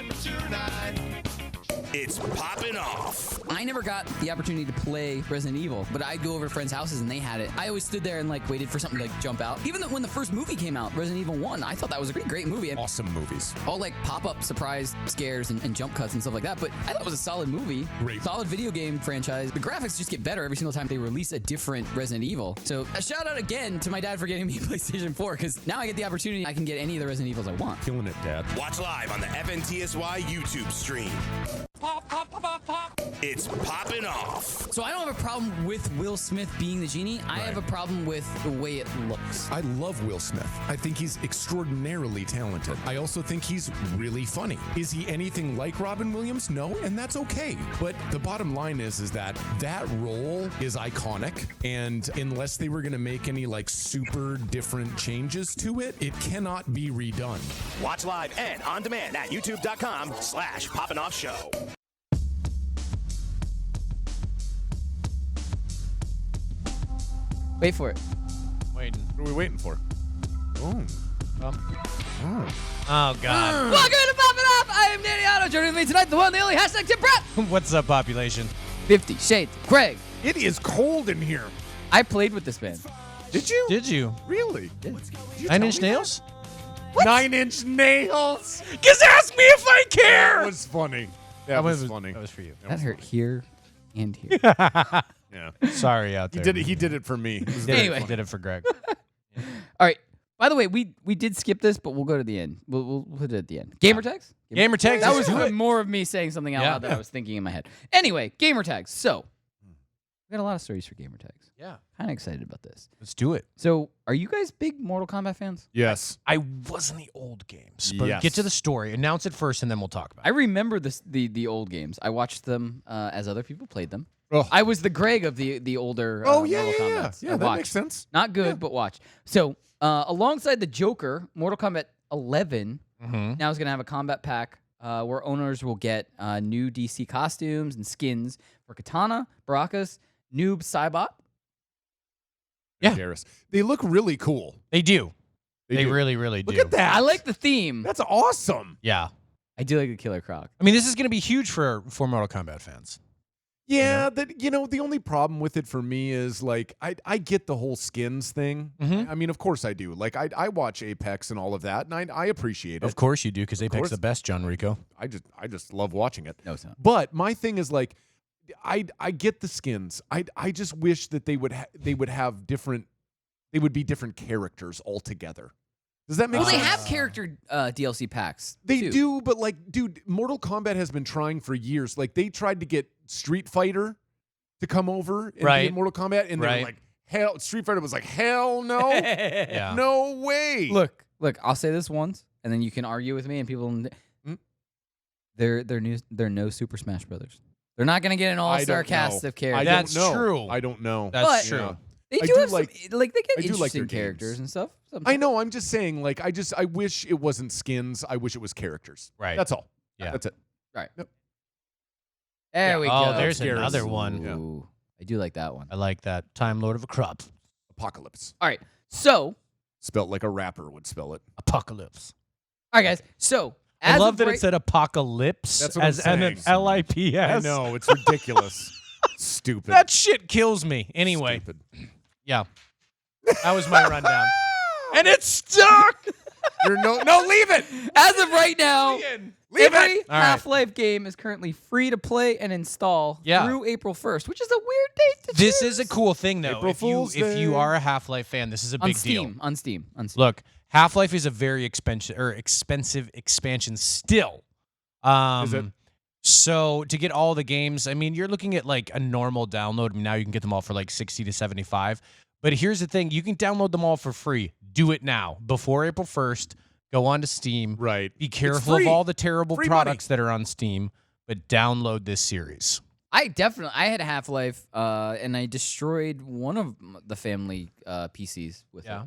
It's Poppin' Off. I never got the opportunity to play Resident Evil, but I'd go over to friends' houses and they had it. I always stood there and like waited for something to like, jump out. Even when the first movie came out, Resident Evil 1, I thought that was a pretty great movie. Awesome movies. All like pop-up surprise scares and jump cuts and stuff like that, but I thought it was a solid movie. Great. Solid video game franchise. The graphics just get better every single time they release a different Resident Evil. So a shout out again to my dad for getting me a PlayStation 4, because now I get the opportunity, I can get any of the Resident Evils I want. Killing it, Dad. Watch live on the FNTSY YouTube stream. Pop, pop, pop, pop. It's Poppin' Off. So I don't have a problem with Will Smith being the genie. I have a problem with the way it looks. I love Will Smith. I think he's extraordinarily talented. I also think he's really funny. Is he anything like Robin Williams? No, and that's okay. But the bottom line is that role is iconic, and unless they were going to make any like super different changes to it, it cannot be redone. Watch live and on demand at youtube.com/Poppin' Off Show. Wait for it. Waiting. What are we waiting for? Oh. Oh, God. Welcome to Poppin' Off. I am Danny Otto. Joining me tonight, the one, the only hashtag Tim Pratt. What's up, population? 50 Shades. Greg. It is cold in here. I played with this band. Did you? Did you? Really? Nine Inch Nails? 9 Inch Nails. Just ask me if I care. That was funny. That was funny. That was for you. That hurt here and here. Yeah. Sorry out there. He did it for me. It was very Anyway. He did it for Greg. All right. By the way, we did skip this, but we'll go to the end. We'll put it at the end. Gamer tags? Gamer tags. That let's was do it. more of me saying something out Yeah. loud that I was thinking in my head. Anyway, gamer tags. So, we got a lot of stories for gamer tags. Yeah. Kind of excited about this. Let's do it. So, are you guys big Mortal Kombat fans? Yes. I was in the old games, but Yes. get to the story. Announce it first, and then we'll talk about I it. remember the old games. I watched them as other people played them. Oh. I was the Greg of the older Oh, yeah, Mortal yeah, Kombats. yeah. I Yeah, that watched. makes sense. Not good, but watch. So, alongside the Joker, Mortal Kombat 11 now is going to have a combat pack where owners will get new DC costumes and skins for Katana, Baraka's, Noob, Saibot. Yeah. Garrus. They look really cool. They do. They do. really, really do. Look at that. I like the theme. That's awesome. Yeah. I do like the Killer Croc. I mean, this is going to be huge for Mortal Kombat fans. Yeah, the only problem with it for me is like I get the whole skins thing. Mhm. I mean, of course I do. Like I watch Apex and all of that, and I appreciate it. Of course you do, because Apex course. is the best, John Rico. I just love watching it. No, it's not. But my thing is like, I get the skins. I just wish that they would have different. They would be different characters altogether. Does that make Well, sense? they have character DLC packs. They too. do, but like, dude, Mortal Kombat has been trying for years. Like, they tried to get Street Fighter to come over and be Right. in Mortal Kombat, and they Right. were like, hell, Street Fighter was like, hell no, Yeah. no way. Look, I'll say this once, and then you can argue with me, and people. They're no Super Smash Brothers. They're not going to get an all-star don't cast know. of characters. That's don't know. true. I don't know. That's But- true. Yeah. They I do do have like- some, they get I do like interesting their characters games. and stuff. I know. I'm just saying. Like, I wish it wasn't skins. I wish it was characters. Right. That's all. Yeah. That's it. Right. Yep. There we Oh, go. there's Garrus. another one. Yeah. Ooh, I do like that one. I like that. Time Lord of a Crop. Apocalypse. All right, so Spelt like a rapper would spell it. Apocalypse. all right, guys. So I as love of that right- it said apocalypse That's what I'm as an saying. LIPS. I know. It's ridiculous. Stupid. That shit kills me. Anyway, Stupid. yeah. That was my rundown. And it's stuck. You're no, leave it. as of right now, Leave every it. All right. Half-Life game is currently free to play and install Yeah. through April 1st, which is a weird date to This choose. is a cool thing, though. April If Fool's you Day. are a Half-Life fan, this is a on big deal. Steam. On Steam. Look, Half-Life is a very expensive expansion still. Is it? So to get all the games, I mean, you're looking at like a normal download. I mean, now you can get them all for like 60 to 75. But here's the thing. You can download them all for free. Do it now. Before April 1st, go on to Steam. Right. Be careful of free. all the terrible Free products that are on Steam, but download this series. I had a Half-Life, and I destroyed one of the family PCs with it. Yeah.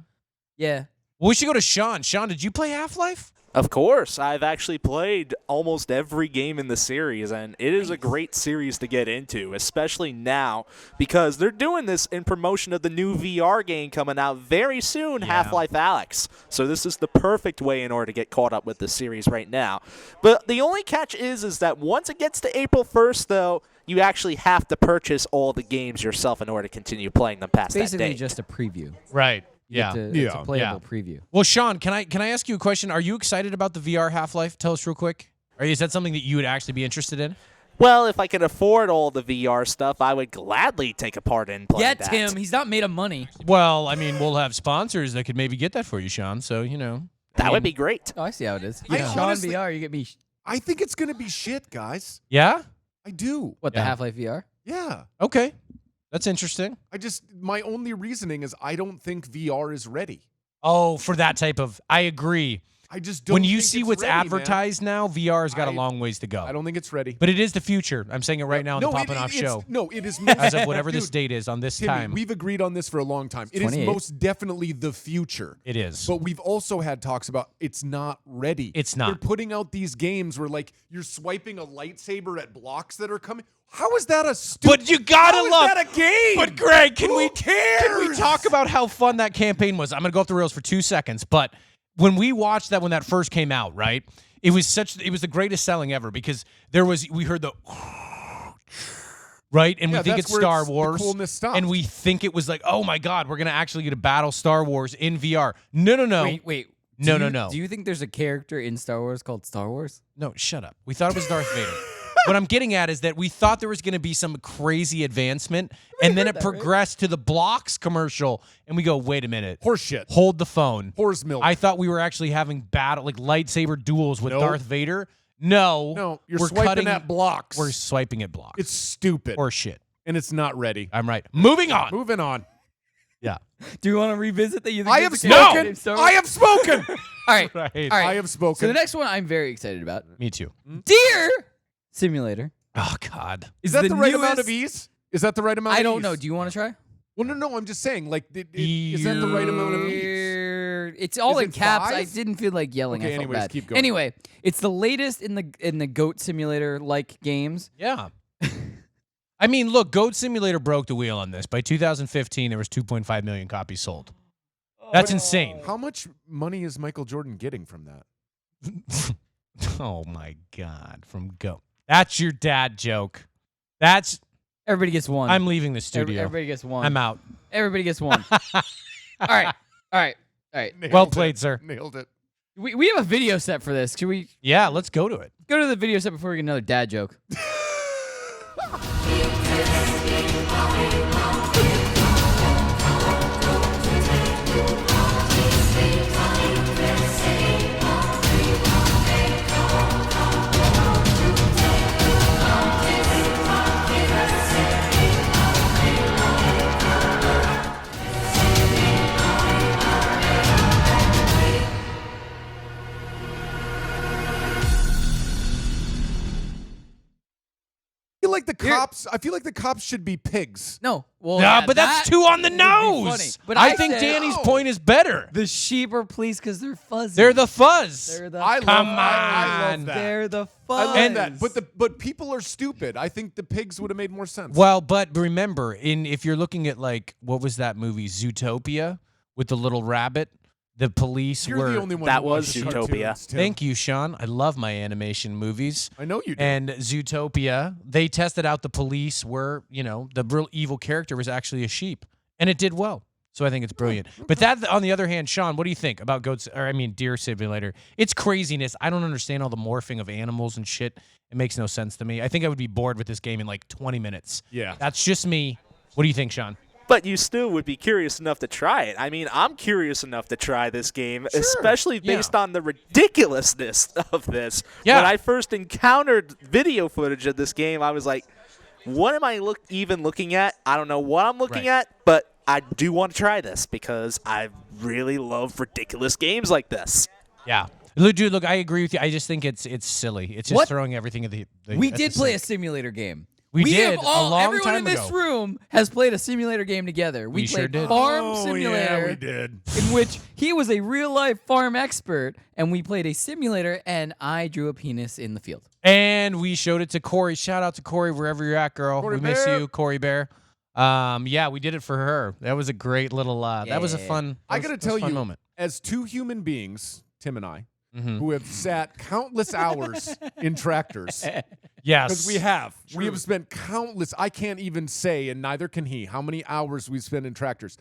Yeah. Well, we should go to Sean. Sean, did you play Half-Life? Of course, I've actually played almost every game in the series, and it is a great series to get into, especially now because they're doing this in promotion of the new VR game coming out very soon, Half-Life Alyx. So this is the perfect way in order to get caught up with the series right now. But the only catch is that once it gets to April 1st, though, you actually have to purchase all the games yourself in order to continue playing them past that Basically, date. just a preview. Right. It's a playable preview. Well, Sean, can I ask you a question? Are you excited about the VR Half-Life? Tell us real quick. Or is that something that you would actually be interested in? Well, if I could afford all the VR stuff, I would gladly take a part in playing Get that. him. He's not made of money. Well, I mean, we'll have sponsors that could maybe get that for you, Sean. So, you know. That would be great. Oh, I see how it is. Yeah. Sean Honestly, VR, you get me. I think it's gonna be shit, guys. Yeah? I do. What, the Yeah. Half-Life VR? Yeah. Okay. That's interesting. My only reasoning is I don't think VR is ready. Oh, for that type of, I agree. I just don't. When you think see it's what's ready, man. advertised now, VR's got a long ways to go. I don't think it's ready. But it is the future. I'm saying it right now on the Poppin' Off it's- show. No, it is As of whatever this Dude, date is on this Timmy, time. we've agreed on this for a long time. It is 28. most definitely the future. It is. But we've also had talks about it's not ready. It's not. They're putting out these games where like you're swiping a lightsaber at blocks that are coming. How is that a stupid? But you gotta How is love that a game? But Greg, can Who we cares? talk about how fun that campaign was? I'm gonna go off the rails for 2 seconds, but when we watched that when that first came out, right? It was the greatest selling ever because we heard the right, and we think that's it's where Star the Wars, coolness stopped. and we think it was like, oh my God, we're gonna actually get to battle Star Wars in VR. No. Wait. No. Do you think there's a character in Star Wars called Star Wars? No, shut up. We thought it was Darth Vader. What I'm getting at is that we thought there was going to be some crazy advancement, and then it progressed to the Blocks commercial, and we go, wait a minute. Horseshit. Hold the phone. Horse milk. I thought we were actually having lightsaber duels with Nope. Darth Vader. No. No, you're we're swiping cutting, at blocks. We're swiping at blocks. It's stupid. Or shit. And it's not ready. I'm right. Moving on. Moving on. Yeah. Do you want to revisit that? You think I there's have a character spoken. named Star Wars? I have spoken. All right. Right. All right. I have spoken. So the next one I'm very excited about. Me too. Deer Simulator. Oh, God. Is that the right amount newest- of ease? Is that the right amount I of don't ease? know. Do you want to try? Well, no. I'm just saying, like, is that the right amount of ease? It's all Is in it caps. 5? I didn't feel like yelling. Okay, I felt anyways, bad. keep going. Anyway, it's the latest in the Goat Simulator like games. Yeah. I mean, look, Goat Simulator broke the wheel on this. By 2015, there was 2.5 million copies sold. That's insane. How much money is Michael Jordan getting from that? Oh, my God. From Goat. That's your dad joke. Everybody gets one. I'm leaving the studio. Everybody gets one. I'm out. Everybody gets one. All right. Nailed Well it. played, sir. Nailed it. We have a video set for this. Should we Yeah, let's go to it. go to the video set before we get another dad joke? I feel like the cops should be pigs. No. Well, Yeah, yeah, but that's that too on the would be nose. funny. But I I think said- Danny's No. point is better. The sheep are police because they're fuzzy. They're the fuzz. They're the I Come love I on. love that. They're the I fuzz. love that. But people are stupid. I think the pigs would have made more sense. Well, but remember, if you're looking at like what was that movie Zootopia with the little rabbit, the police You're were the only one That who was watches Zootopia. cartoons, Tim. Thank you, Sean. I love my animation movies. I know you do. And Zootopia, they tested out the police were, the real evil character was actually a sheep, and it did well. So I think it's brilliant. But that, on the other hand, Sean, what do you think about Deer Simulator? It's craziness. I don't understand all the morphing of animals and shit. It makes no sense to me. I think I would be bored with this game in like 20 minutes. Yeah. That's just me. What do you think, Sean? But you still would be curious enough to try it. I mean, I'm curious enough to try this game, especially based on the ridiculousness of this. Yeah. When I first encountered video footage of this game, I was like, what am I even looking at? I don't know what I'm looking at, but I do want to try this because I really love ridiculous games like this. Yeah. Dude, look, I agree with you. I just think it's silly. It's just What? throwing everything at the We at did the play a sink. simulator game. We did have all, a long everyone time in this ago. room has played a simulator game together. We played sure did. Farm Oh, Simulator. yeah, we did. In which he was a real life farm expert, and we played a simulator, and I drew a penis in the field. And we showed it to Corey. Shout out to Corey wherever you're at, girl. Corey we miss Bear. you, Corey Bear. Yeah, we did it for her. That was a great little. That was a fun. I got to tell you, moment. as two human beings, Tim and I, Mhm. who have sat countless hours in tractors. Yes, Because we have. We have spent countless, I can't even say, and neither can he, how many hours we've spent in tractors.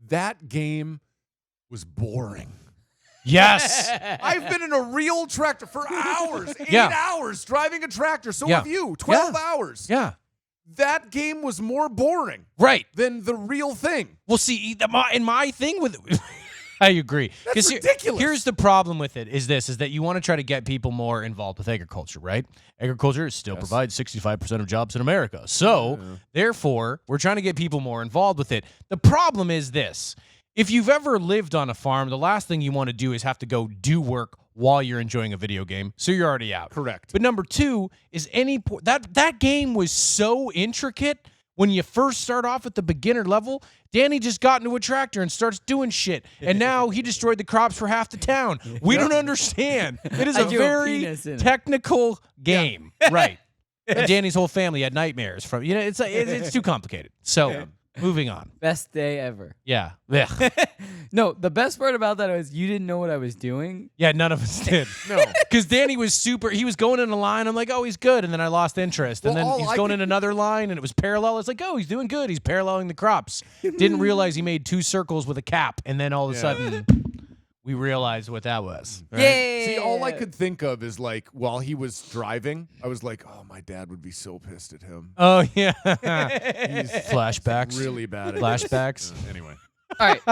That game was boring. Yes. I've been in a real tractor for hours, 8 Yeah. hours driving a tractor. So Yeah. have you, 12 Yeah. hours. Yeah. That game was more boring Right. than the real thing. Well, see, my thing with I agree. That's 'Cause ridiculous. Here's the problem with it is that you want to try to get people more involved with agriculture, right? Agriculture still provides 65% of jobs in America. So, therefore, we're trying to get people more involved with it. The problem is this. If you've ever lived on a farm, the last thing you want to do is have to go do work while you're enjoying a video game. So you're already out. Correct. But number two is that game was so intricate. When you first start off at the beginner level, Danny just got into a tractor and starts doing shit. And now he destroyed the crops for half the town. We don't understand. It is I a drew a very penis in it. technical game. Right. And Danny's whole family had nightmares from, it's too complicated. So, moving on. Best day ever. Yeah. Ugh. No, the best part about that was you didn't know what I was doing. Yeah, none of us did. No. Because Danny was he was going in a line. I'm like, oh, he's good. And then I lost interest. And Well, then all he's I going could- in another line and it was parallel. It's like, oh, he's doing good. He's paralleling the crops. Didn't realize he made 2 circles with a cap. And then all of a sudden, we realized what that was. Right? Yeah. See, all I could think of is like while he was driving, I was like, oh, my dad would be so pissed at him. Oh, yeah. He's Flashbacks. really bad at Flashbacks. this. Anyway. All right.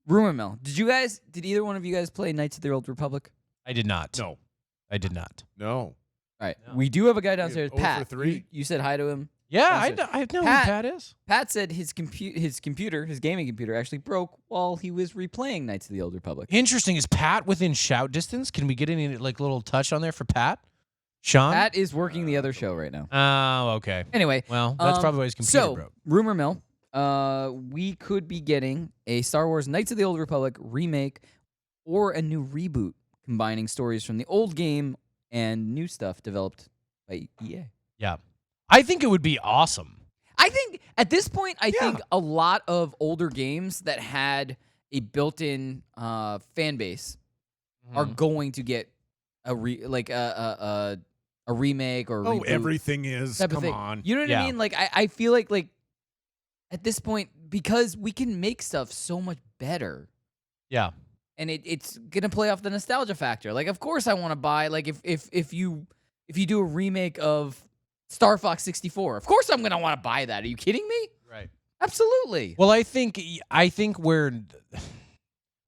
Rumor mill. Did either one of you guys play Knights of the Old Republic? I did not. No. I did not. No. All right. We do have a guy downstairs, 0 for Pat. 3. You said hi to him. Yeah, Downstairs. I know Pat- who Pat is. Pat said his gaming computer actually broke while he was replaying Knights of the Old Republic. Interesting. Is Pat within shout distance? Can we get any little touch on there for Pat? Sean? Pat is working the other show right now. Oh, okay. Anyway, Well, that's probably why his computer so, broke. rumor mill, we could be getting a Star Wars Knights of the Old Republic remake or a new reboot combining stories from the old game and new stuff developed by EA. Yeah. I think it would be awesome. I think at this point, I think a lot of older games that had a built-in fan base are going to get a remake or Oh, reboot everything is. type of Come thing. on. You know what I mean? Like I feel like at this point, because we can make stuff so much better. Yeah. And it's gonna play off the nostalgia factor. Like, of course, I want to buy. Like, if you do a remake of Star Fox 64, of course I'm gonna want to buy that. Are you kidding me? Right. Absolutely. Well, I think where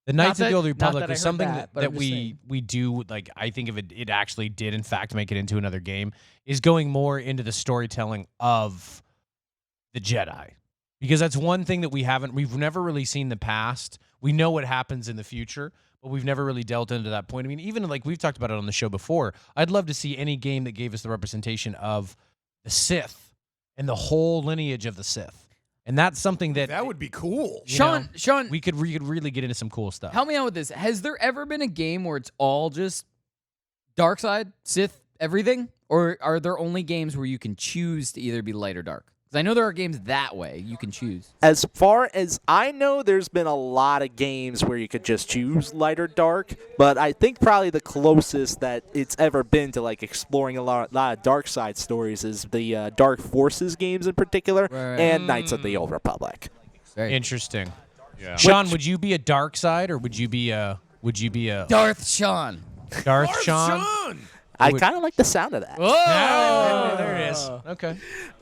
the Knights of the Old not Republic that I is heard something that, but that I'm just we saying. we do like. I think if it actually did in fact make it into another game, is going more into the storytelling of the Jedi, because that's one thing that we've never really seen the past. We know what happens in the future, but we've never really delved into that point. I mean, even like we've talked about it on the show before, I'd love to see any game that gave us the representation of the Sith and the whole lineage of the Sith. And that's something that would be cool. Sean, we could really get into some cool stuff. help me out with this. Has there ever been a game where it's all just dark side, Sith, everything? Or are there only games where you can choose to either be light or dark? Because I know there are games that way you can choose. As far as I know, there's been a lot of games where you could just choose light or dark, but I think probably the closest that it's ever been to like exploring a lot of dark side stories is the Dark Forces games in particular, and Knights of the Old Republic. Very interesting. Yeah. Sean, would you be a dark side or would you be a Darth Sean? Darth Sean? I kind of like the sound of that. Oh, there it is. Okay.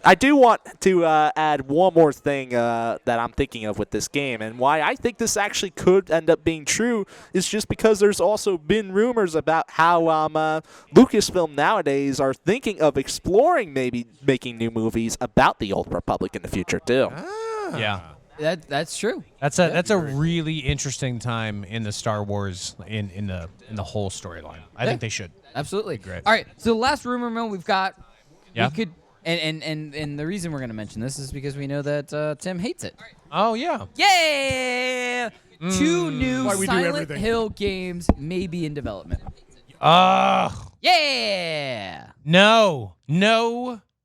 I do want to add one more thing that I'm thinking of with this game, and why I think this actually could end up being true is just because there's also been rumors about how Lucasfilm nowadays are thinking of exploring maybe making new movies about the Old Republic in the future too. Yeah. That's true. That's a really interesting time in the Star Wars in the whole storyline. I think they should. Absolutely. Great. All right. So the last rumor mill we've got, Yeah. we could And the reason we're going to mention this is because we know that Tim hates it. Oh, yeah. Yeah! 2 new Why we do Silent everything. Hill games may be in development. Ugh. Yeah! No.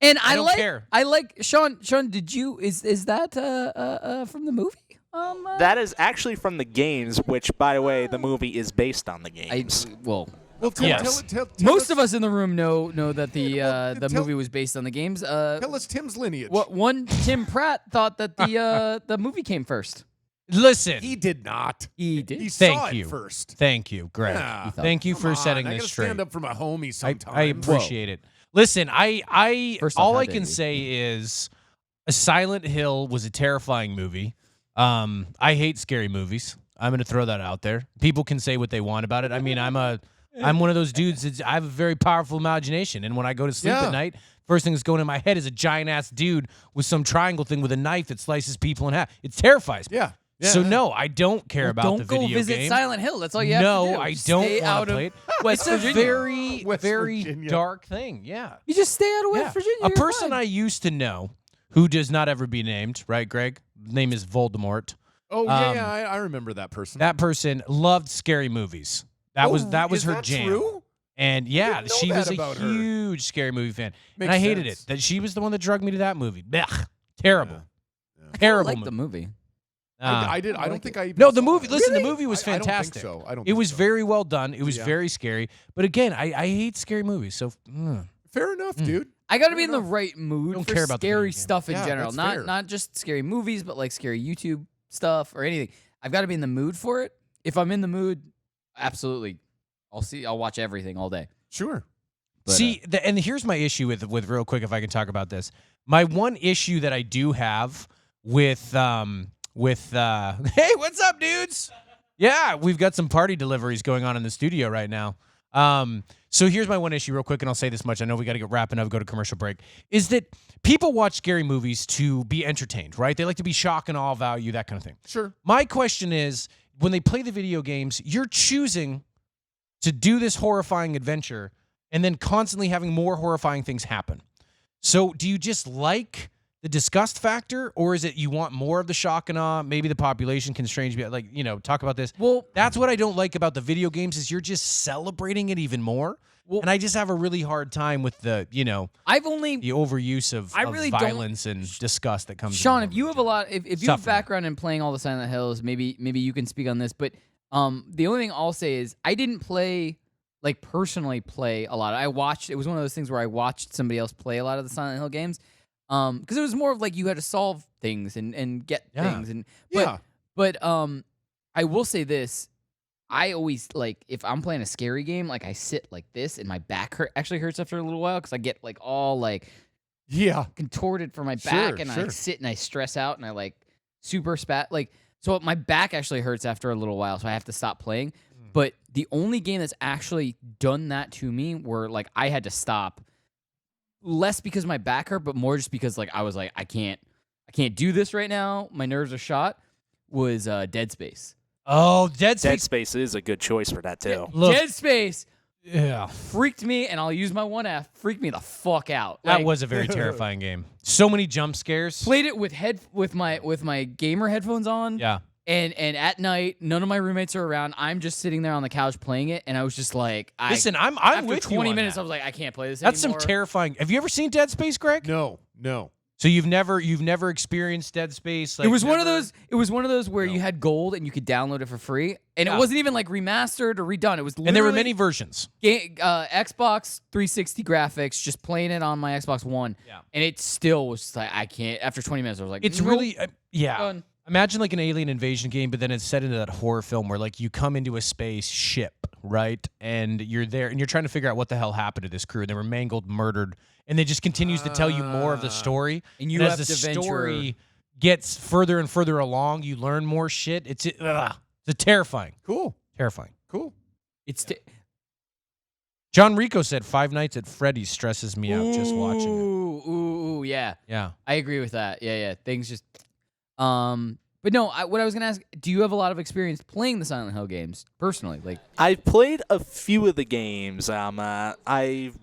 And I don't care. I like Sean, did you is that from the movie? That is actually from the games, which, by the way, the movie is based on the games. Well, Tim, Yes. tell Most us, of us in the room know that the tell- movie was based on the games. Tell us Tim's lineage. One Tim Pratt thought that the movie came first. Listen. He did not. He did. He saw Thank it you. first. Thank you, Greg. Yeah. Thank you Come for on, setting I this gotta straight. stand up for my homie sometimes. I appreciate it. Listen, I First off, all how I dare can you. say is a Silent Hill was a terrifying movie. I hate scary movies. I'm going to throw that out there. People can say what they want about it. I mean, I'm one of those dudes I have a very powerful imagination, and when I go to sleep Yeah. at night, first thing that's going in my head is a giant ass dude with some triangle thing with a knife that slices people in half. It terrifies me. Yeah. So no, I don't care about Don't the go video visit game. Silent Hill. That's all you have No, to do. I Stay don't want out to of play it. West It's Virginia. a very, West very Virginia. dark thing. Yeah. You just stay out of West Yeah. Virginia. A you're person fine. I used to know who does not ever be named, right, Greg? Name is Voldemort. Oh yeah, I remember that person. That person loved scary movies. That was is her that jam. True? And yeah, didn't know she that was a about her. huge scary movie fan. And Makes I hated sense. it. That she was the one that drugged me to that movie. Blech. Terrible. I Terrible like movie. the movie. I did. I don't think I even No, the saw movie. it. Listen, Really? the movie was I don't think fantastic. so. I don't It think was so. very well done. It was Yeah. very scary. But again, I hate scary movies. So Fair enough, dude. I got to be in the right mood Don't for care about the scary video game. stuff in Yeah, general. that's Not fair. not just scary movies, but like scary YouTube stuff or anything. I've got to be in the mood for it. If I'm in the mood, absolutely, I'll watch everything all day. Sure. But, See, and here's my issue with real quick, if I can talk about this. My one issue that I do have with hey, what's up, dudes? Yeah, we've got some party deliveries going on in the studio right now. So here's my one issue, real quick, and I'll say this much. I know we got to get wrapping up, go to commercial break. Is that people watch scary movies to be entertained, right? They like to be shock and awe value, that kind of thing. Sure. My question is, when they play the video games, you're choosing to do this horrifying adventure and then constantly having more horrifying things happen. So do you just like the disgust factor, or is it you want more of the shock and awe? Maybe the population constraints you. Like, talk about this. Well, That's what I don't like about the video games is you're just celebrating it even more. And I just have a really hard time with the, I've only the overuse of, I of really don't- violence and disgust that comes. Sean, in if you have a lot, if you have Suffering. background in playing all the Silent Hills, maybe you can speak on this. But the only thing I'll say is I didn't personally play a lot. It was one of those things where I watched somebody else play a lot of the Silent Hill games, because it was more of like you had to solve things and get things but I will say this. I always if I'm playing a scary game, I sit like this and my back actually hurts after a little while because I get all contorted for my back and I sit and I stress out and I super spat so my back actually hurts after a little while, so I have to stop playing. But the only game that's actually done that to me where I had to stop, less because my back hurt, but more just because I was I can't do this right now. My nerves are shot. Was Dead Space. Oh, Dead Space. Dead Space is a good choice for that too. Look, Dead Space yeah. freaked me, and I'll use my 1F. Freaked me the fuck out. That was a very terrifying game. So many jump scares. Played it with my gamer headphones on. Yeah. And at night, none of my roommates are around. I'm just sitting there on the couch playing it, and I was just Listen, I'm after with you 20 on minutes, that. I was like, I can't play this That's anymore. some terrifying. Have you ever seen Dead Space, Greg? No. So you've never experienced Dead Space? It was one of those. It was one of those where you had gold and you could download it for free, and it wasn't even remastered or redone. It was And there were literally many versions. Xbox 360 graphics, just playing it on my Xbox One. Yeah. And it still was just I can't. After 20 minutes, I was like, It's nope, really yeah. done. Imagine an alien invasion game, but then it's set into that horror film where you come into a space ship, right? And you're there and you're trying to figure out what the hell happened to this crew. And they were mangled, murdered, and they just continues to tell you more of the story. And you as have the to venture- story gets further and further along, you learn more shit. It's terrifying. Cool. Terrifying. Cool. It's John Rico said 5 Nights at Freddy's stresses me out just watching it. Ooh, yeah. Yeah. I agree with that. Yeah. Things just, but no. What I was gonna ask: do you have a lot of experience playing the Silent Hill games personally? I've played a few of the games. I've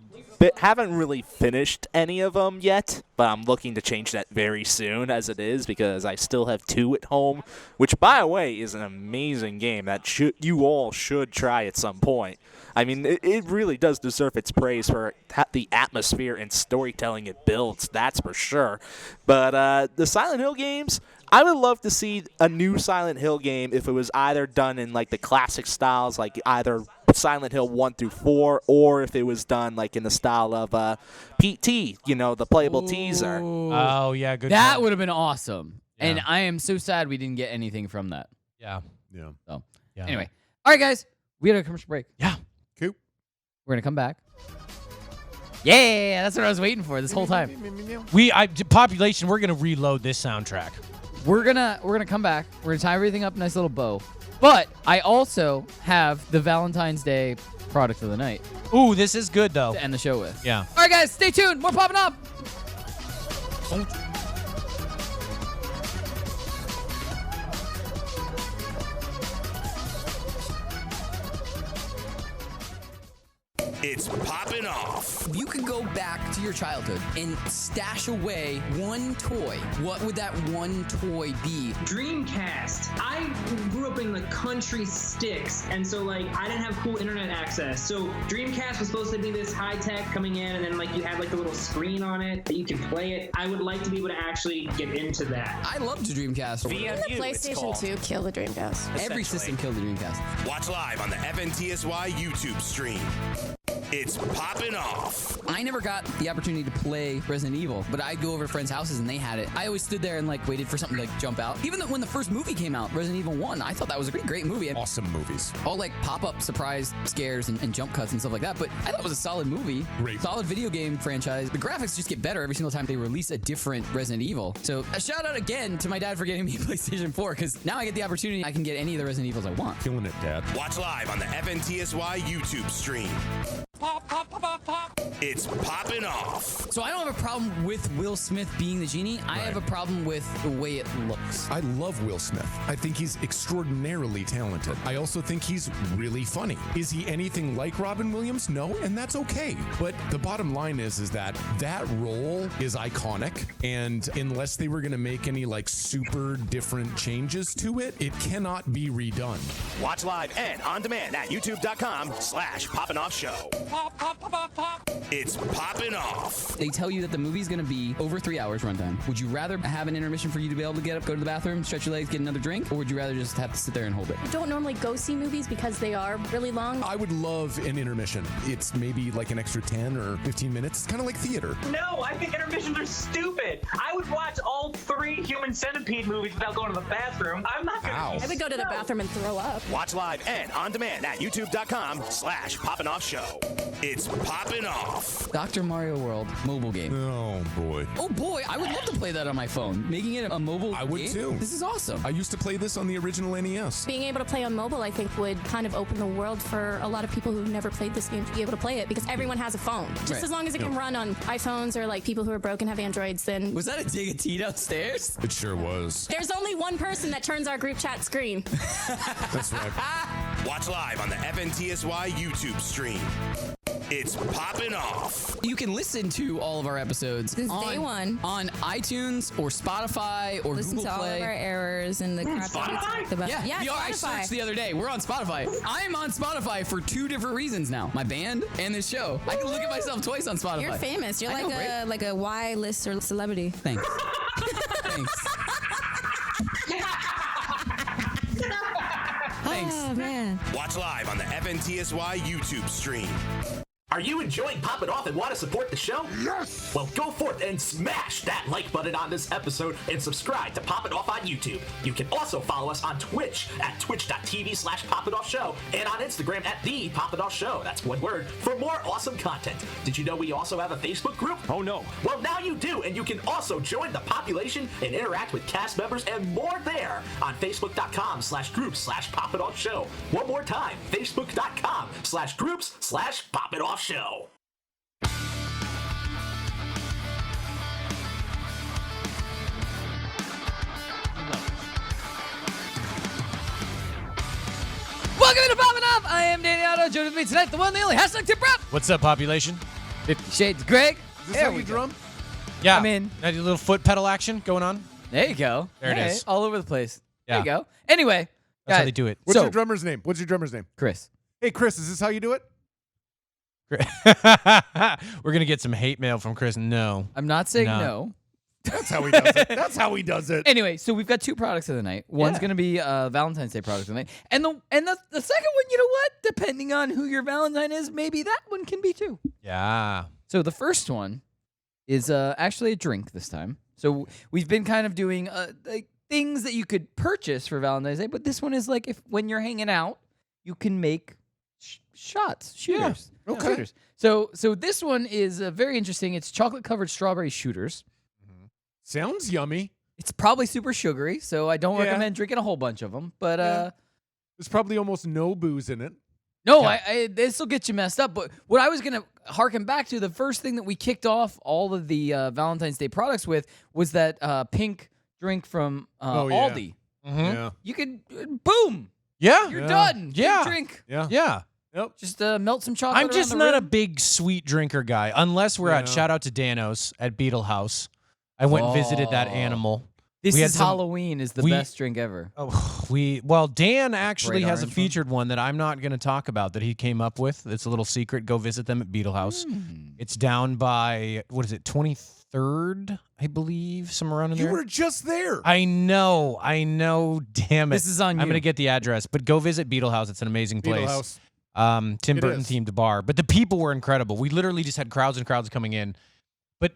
haven't really finished any of them yet, but I'm looking to change that very soon as it is because I still have 2 at home, which, by the way, is an amazing game that you all should try at some point. I mean, it really does deserve its praise for the atmosphere and storytelling it builds, that's for sure. But the Silent Hill games, I would love to see a new Silent Hill game if it was either done in like the classic styles, like either Silent Hill 1 through 4, or if it was done like in the style of PT, the playable teaser. Oh, yeah, good. That would have been awesome. Yeah. And I am so sad we didn't get anything from that. Yeah. Yeah. So, Yeah. anyway. All right, guys. We had a commercial break. Yeah. Cool. We're going to come back. Yeah, that's what I was waiting for this whole time. Population, we're going to reload this soundtrack. We're gonna come back. We're gonna tie everything up, nice little bow. But I also have the Valentine's Day product of the night Ooh, this is good, though. to end the show with. Yeah. All right, guys, stay tuned. More popping up. It's Poppin' Off. If you could go back to your childhood and stash away one toy, what would that one toy be? Dreamcast. I grew up in the country sticks, and so I didn't have cool internet access. So Dreamcast was supposed to be this high tech coming in, and then you had the little screen on it that you could play it. I would like to be able to actually get into that. I loved the Dreamcast. Didn't the PlayStation 2 kill the Dreamcast? Every system killed the Dreamcast. Watch live on the FNTSY YouTube stream. It's Poppin' Off. I never got the opportunity to play Resident Evil, but I'd go over to friends' houses and they had it. I always stood there and waited for something to jump out. Even though when the first movie came out, Resident Evil 1, I thought that was a great movie. Awesome movies. All pop-up surprise scares and jump cuts and stuff like that, but I thought it was a solid movie. Great. Solid video game franchise. The graphics just get better every single time they release a different Resident Evil. So a shout out again to my dad for getting me a PlayStation 4, because now I get the opportunity, I can get any of the Resident Evils I want. Killing it, Dad. Watch live on the FNTSY YouTube stream. Pop, pop, pop, pop, pop. It's Poppin' Off. So I don't have a problem with Will Smith being the genie. I have a problem with the way it looks. I love Will Smith. I think he's extraordinarily talented. I also think he's really funny. Is he anything like Robin Williams? No, and that's okay. But the bottom line is that role is iconic, and unless they were going to make any super different changes to it, it cannot be redone. Watch live and on demand at youtube.com/PoppinOffShow. Pop, pop, pop, pop, pop. It's Poppin' Off. They tell you that the movie's going to be over 3 hours runtime. Would you rather have an intermission for you to be able to get up, go to the bathroom, stretch your legs, get another drink, or would you rather just have to sit there and hold it? I don't normally go see movies because they are really long. I would love an intermission. It's maybe an extra 10 or 15 minutes. It's kind of like theater. No, I think intermissions are stupid. I would watch all 3 Human Centipede movies without going to the bathroom. I'm not going to. I would go to the bathroom and throw up. Watch live and on demand at youtube.com/PoppinOffShow. It's Poppin' Off. Dr. Mario World mobile game. Oh, boy. Oh, boy. I would love to play that on my phone. Making it a mobile I would game? too. This is awesome. I used to play this on the original NES. Being able to play on mobile, I think, would kind of open the world for a lot of people who've never played this game to be able to play it, because everyone has a phone. Just Right. as long as it can run on iPhones or people who are broken have Androids, then Was that a dig at T downstairs? It sure was. there's only one person that turns our group chat screen. That's right. Watch live on the FNTSY YouTube stream. It's Poppin' Off. You can listen to all of our episodes Since day one. on iTunes or Spotify or Listen Google to all Play. of our errors and the crap that we talked about. Yeah, I Spotify. searched the other day. We're on Spotify. I'm on Spotify for 2 different reasons now. My band and this show. I can look at myself twice on Spotify. You're famous. You're I know, like a Y-list or celebrity. Thanks. Thanks. Thanks. Oh, man. Watch live on the FNTSY YouTube stream. Are you enjoying Poppin' Off and want to support the show? Yes! Well, go forth and smash that like button on this episode and subscribe to Poppin' Off on YouTube. You can also follow us on Twitch at twitch.tv/PoppinOffShow and on Instagram at The Poppin' Off Show. That's one word for more awesome content. Did you know we also have a Facebook group? Oh no. Well, now you do, and you can also join the population and interact with cast members and more there on Facebook.com/groups/Poppin' Off Show. One more time, Facebook.com/groups/Poppin' Off Show. Welcome to Poppin' Off. I am Danny Otto. Joining me tonight, the one, the only #TipRap. What's up, population? 50 Shades of Greg. Is this There how we you go. drum? Yeah. I'm in. A little foot pedal action going on. There you go. There it Hey, is. all over the place. Yeah. There you go. Anyway, That's how guys, they do it. What's So- your drummer's name? Chris. Hey, Chris, is this how you do it? We're gonna get some hate mail from Chris. No. I'm not saying No. no. That's how he does it. That's how he does it. Anyway, so we've got two products of the night. One's Yeah. going to be Valentine's Day products of the night, and the second one, you know what? Depending on who your Valentine is, maybe that one can be too. Yeah. So the first one is actually a drink this time. So we've been kind of doing like things that you could purchase for Valentine's Day, but this one is like if when you're hanging out, you can make shooters. Yeah, okay. Shooters. So this one is very interesting. It's chocolate covered strawberry shooters. Sounds yummy. It's probably super sugary, so I don't Yeah. recommend drinking a whole bunch of them. But Yeah. There's probably almost no booze in it. no, Yeah. this will get you messed up. But what I was gonna harken back to, the first thing that we kicked off all of the Valentine's Day products with was that pink drink from Oh, yeah. Aldi. Mm-hmm. Yeah. You could boom, Yeah. you're Yeah. done. Yeah. Big drink. Yeah. Yeah. Yep. Just melt some chocolate. I'm around just the not a rim. big sweet drinker guy, unless we're at Yeah. shout out to Danos at Beetle House. I went and visited that Oh. animal. This we had is some- Halloween is the we- best drink ever. Well, Dan actually Bright has a orange one? featured one that I'm not going to talk about that he came up with. It's a little secret. Go visit them at Beetle House. It's down by, what is it, 23rd, I believe, somewhere around in You there. were just there. I know. Damn it. This is on I'm you. going to get the address, but go visit Beetle House. It's an amazing Beetle place. House. Tim It Burton is. themed bar, but the people were incredible. We literally just had crowds and crowds coming in, but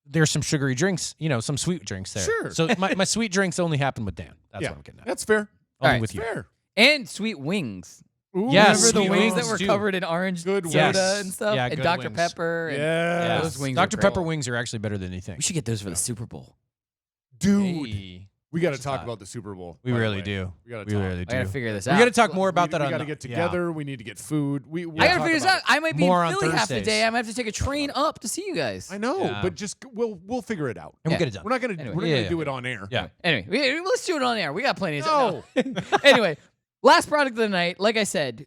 there's some sugary drinks, some sweet drinks there. Sure. So my sweet drinks only happen with Dan. That's Yeah. what I'm getting at. That's fair. Only right. with you. Fair. And sweet wings. Ooh, Yes, Remember the sweet wings that wings were too. covered in orange Good soda Yes. and stuff? Yeah, and good Dr. wings. Pepper. And Yeah. those wings Dr. are Pepper great. wings are actually better than you think. We should get those for the Super Bowl. Dude. Hey. We got to Just talk thought. about the Super Bowl. We by the really way. do. We got to We talk. really I do. gotta figure this We out. got to talk more about we that on got to the- get yeah. together. We need to get food. We I gotta talk figure this about out. I might be More in on Philly half the Thursdays. day. I might have to take a train up to see you guys. I know, Yeah. but just we'll figure it out. And we'll Yeah. get it done. We're not gonna Anyway. we're not Yeah, gonna yeah. do it on air. Yeah. Anyway, let's do it on air. We got plenty of No. time. No. Anyway, last product of the night. Like I said,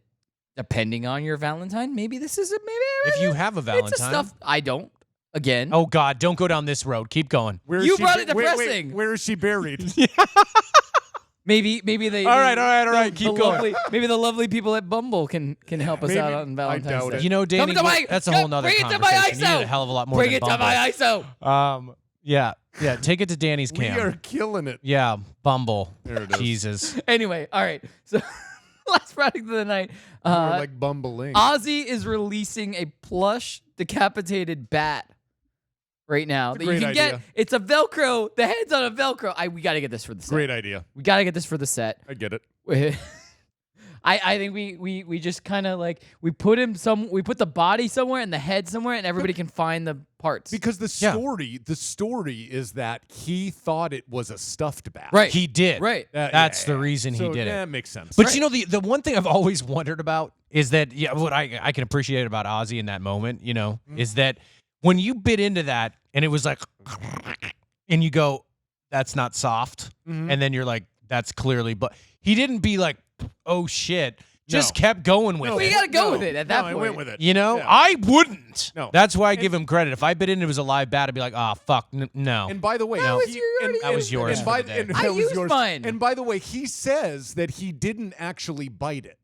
depending on your Valentine, maybe this is If you have a It's a Valentine. stuff I don't. Again. Oh, God, don't go down this road. Keep going. Where You she brought it wait, depressing. where is she buried? Maybe they. All right. Keep going. Maybe the lovely people at Bumble can help us Maybe. out on Valentine's doubt Day. it. You know, Danny, Come to my- that's a come- whole nother bring it to my conversation. You ISO. need a hell of a lot more Bring than it to Bumble. my ISO. Yeah. Take it to Danny's We cam. are killing it. Yeah, Bumble. There it is. Jesus. Anyway, all right. So last product of the night. We're like bumbling. Ozzy is releasing a plush decapitated bat right now It's a that you great can get. idea. It's a Velcro. The head's on a Velcro. We got to get this for the set. Great idea. We got to get this for the set. I get it. I think we just kind of like we put the body somewhere and the head somewhere and everybody can find the parts. Because the story is that he thought it was a stuffed bat. Right. He did. Right. That's the reason he So, did it. That makes sense. But you know, the one thing I've always wondered about is that, what I can appreciate about Ozzy in that moment, is that when you bit into that and it was like, and you go, that's not soft. And then you're like, that's clearly, but he didn't be like, oh shit. Just kept going with Well, it. you got to go with it at that I point. went with it. Yeah. Yeah. I wouldn't. No. That's why I give him credit. If I bit into it was a live bat, I'd be like, fuck, no. And by the way, That was yours And for by, the day. and I that was used yours. mine. And by the way, he says that he didn't actually bite it.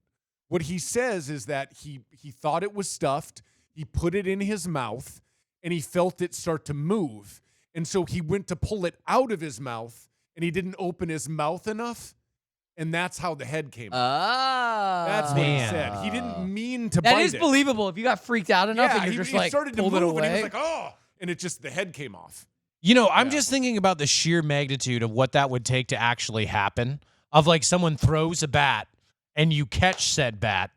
What he says is that he thought it was stuffed. He put it in his mouth, and he felt it start to move. And so he went to pull it out of his mouth, and he didn't open his mouth enough. And that's how the head came out. That's what he Man. said. He didn't mean to bite That is it. believable if you got freaked out enough Yeah, and you're he, just he like started to pulled move, it and he away. was like, oh, and it just, the head came off. I'm just thinking about the sheer magnitude of what that would take to actually happen. Of like someone throws a bat and you catch said bat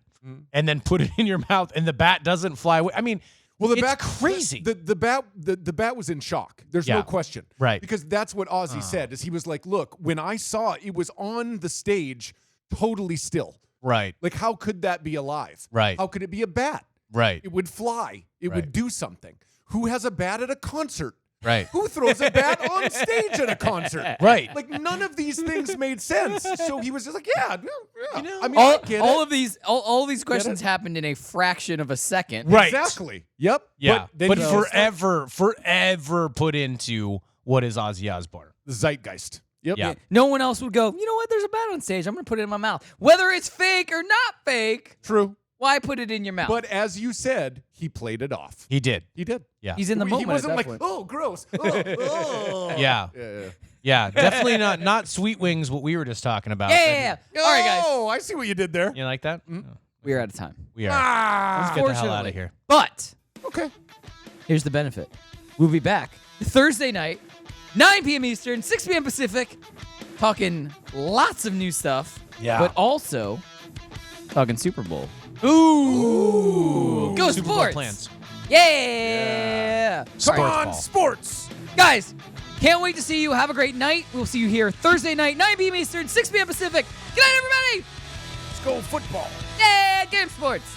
and then put it in your mouth and the bat doesn't fly away. I mean, Well, the it's bat crazy. The bat was in shock. There's Yeah. no question, Right. Because that's what Ozzy said. Is he was like, "Look, when I saw it was on the stage, totally still. right, Like, how could that be alive? Right. How could it be a bat? right. It would fly. It Right. would do something. Who has a bat at a concert? Right. Who throws a bat on stage at a concert? Right. Like none of these things made sense. So he was just like, yeah. You know, I mean, I get all it. of these questions happened in a fraction of a second. Right. Exactly. Yep. Yeah. then But he forever put into what is Ozzy Osbourne. the zeitgeist. Yep. Yeah. No one else would go, you know what? There's a bat on stage. I'm going to put it in my mouth. Whether it's fake or not fake, True. why put it in your mouth? But as you said, he played it off. He did. He did. Yeah. He's in the He moment. wasn't at like, that point. oh, gross. Oh. Yeah. Yeah. Yeah. Definitely not Sweet Wings, what we were just talking about. Yeah. All right, guys. Oh, I see what you did there. You like that? We're out of time. We are. Let's get the hell out of here. But Okay. here's the benefit. We'll be back Thursday night, 9 p.m. Eastern, 6 p.m. Pacific, talking lots of new stuff. Yeah. But also talking Super Bowl. Ooh. Go Super Bowl sports. plans. Yeah. Come Sports on, ball. sports. Guys, can't wait to see you. Have a great night. We'll see you here Thursday night, 9 p.m. Eastern, 6 p.m. Pacific. Good night, everybody. Let's go football. Yeah, game sports.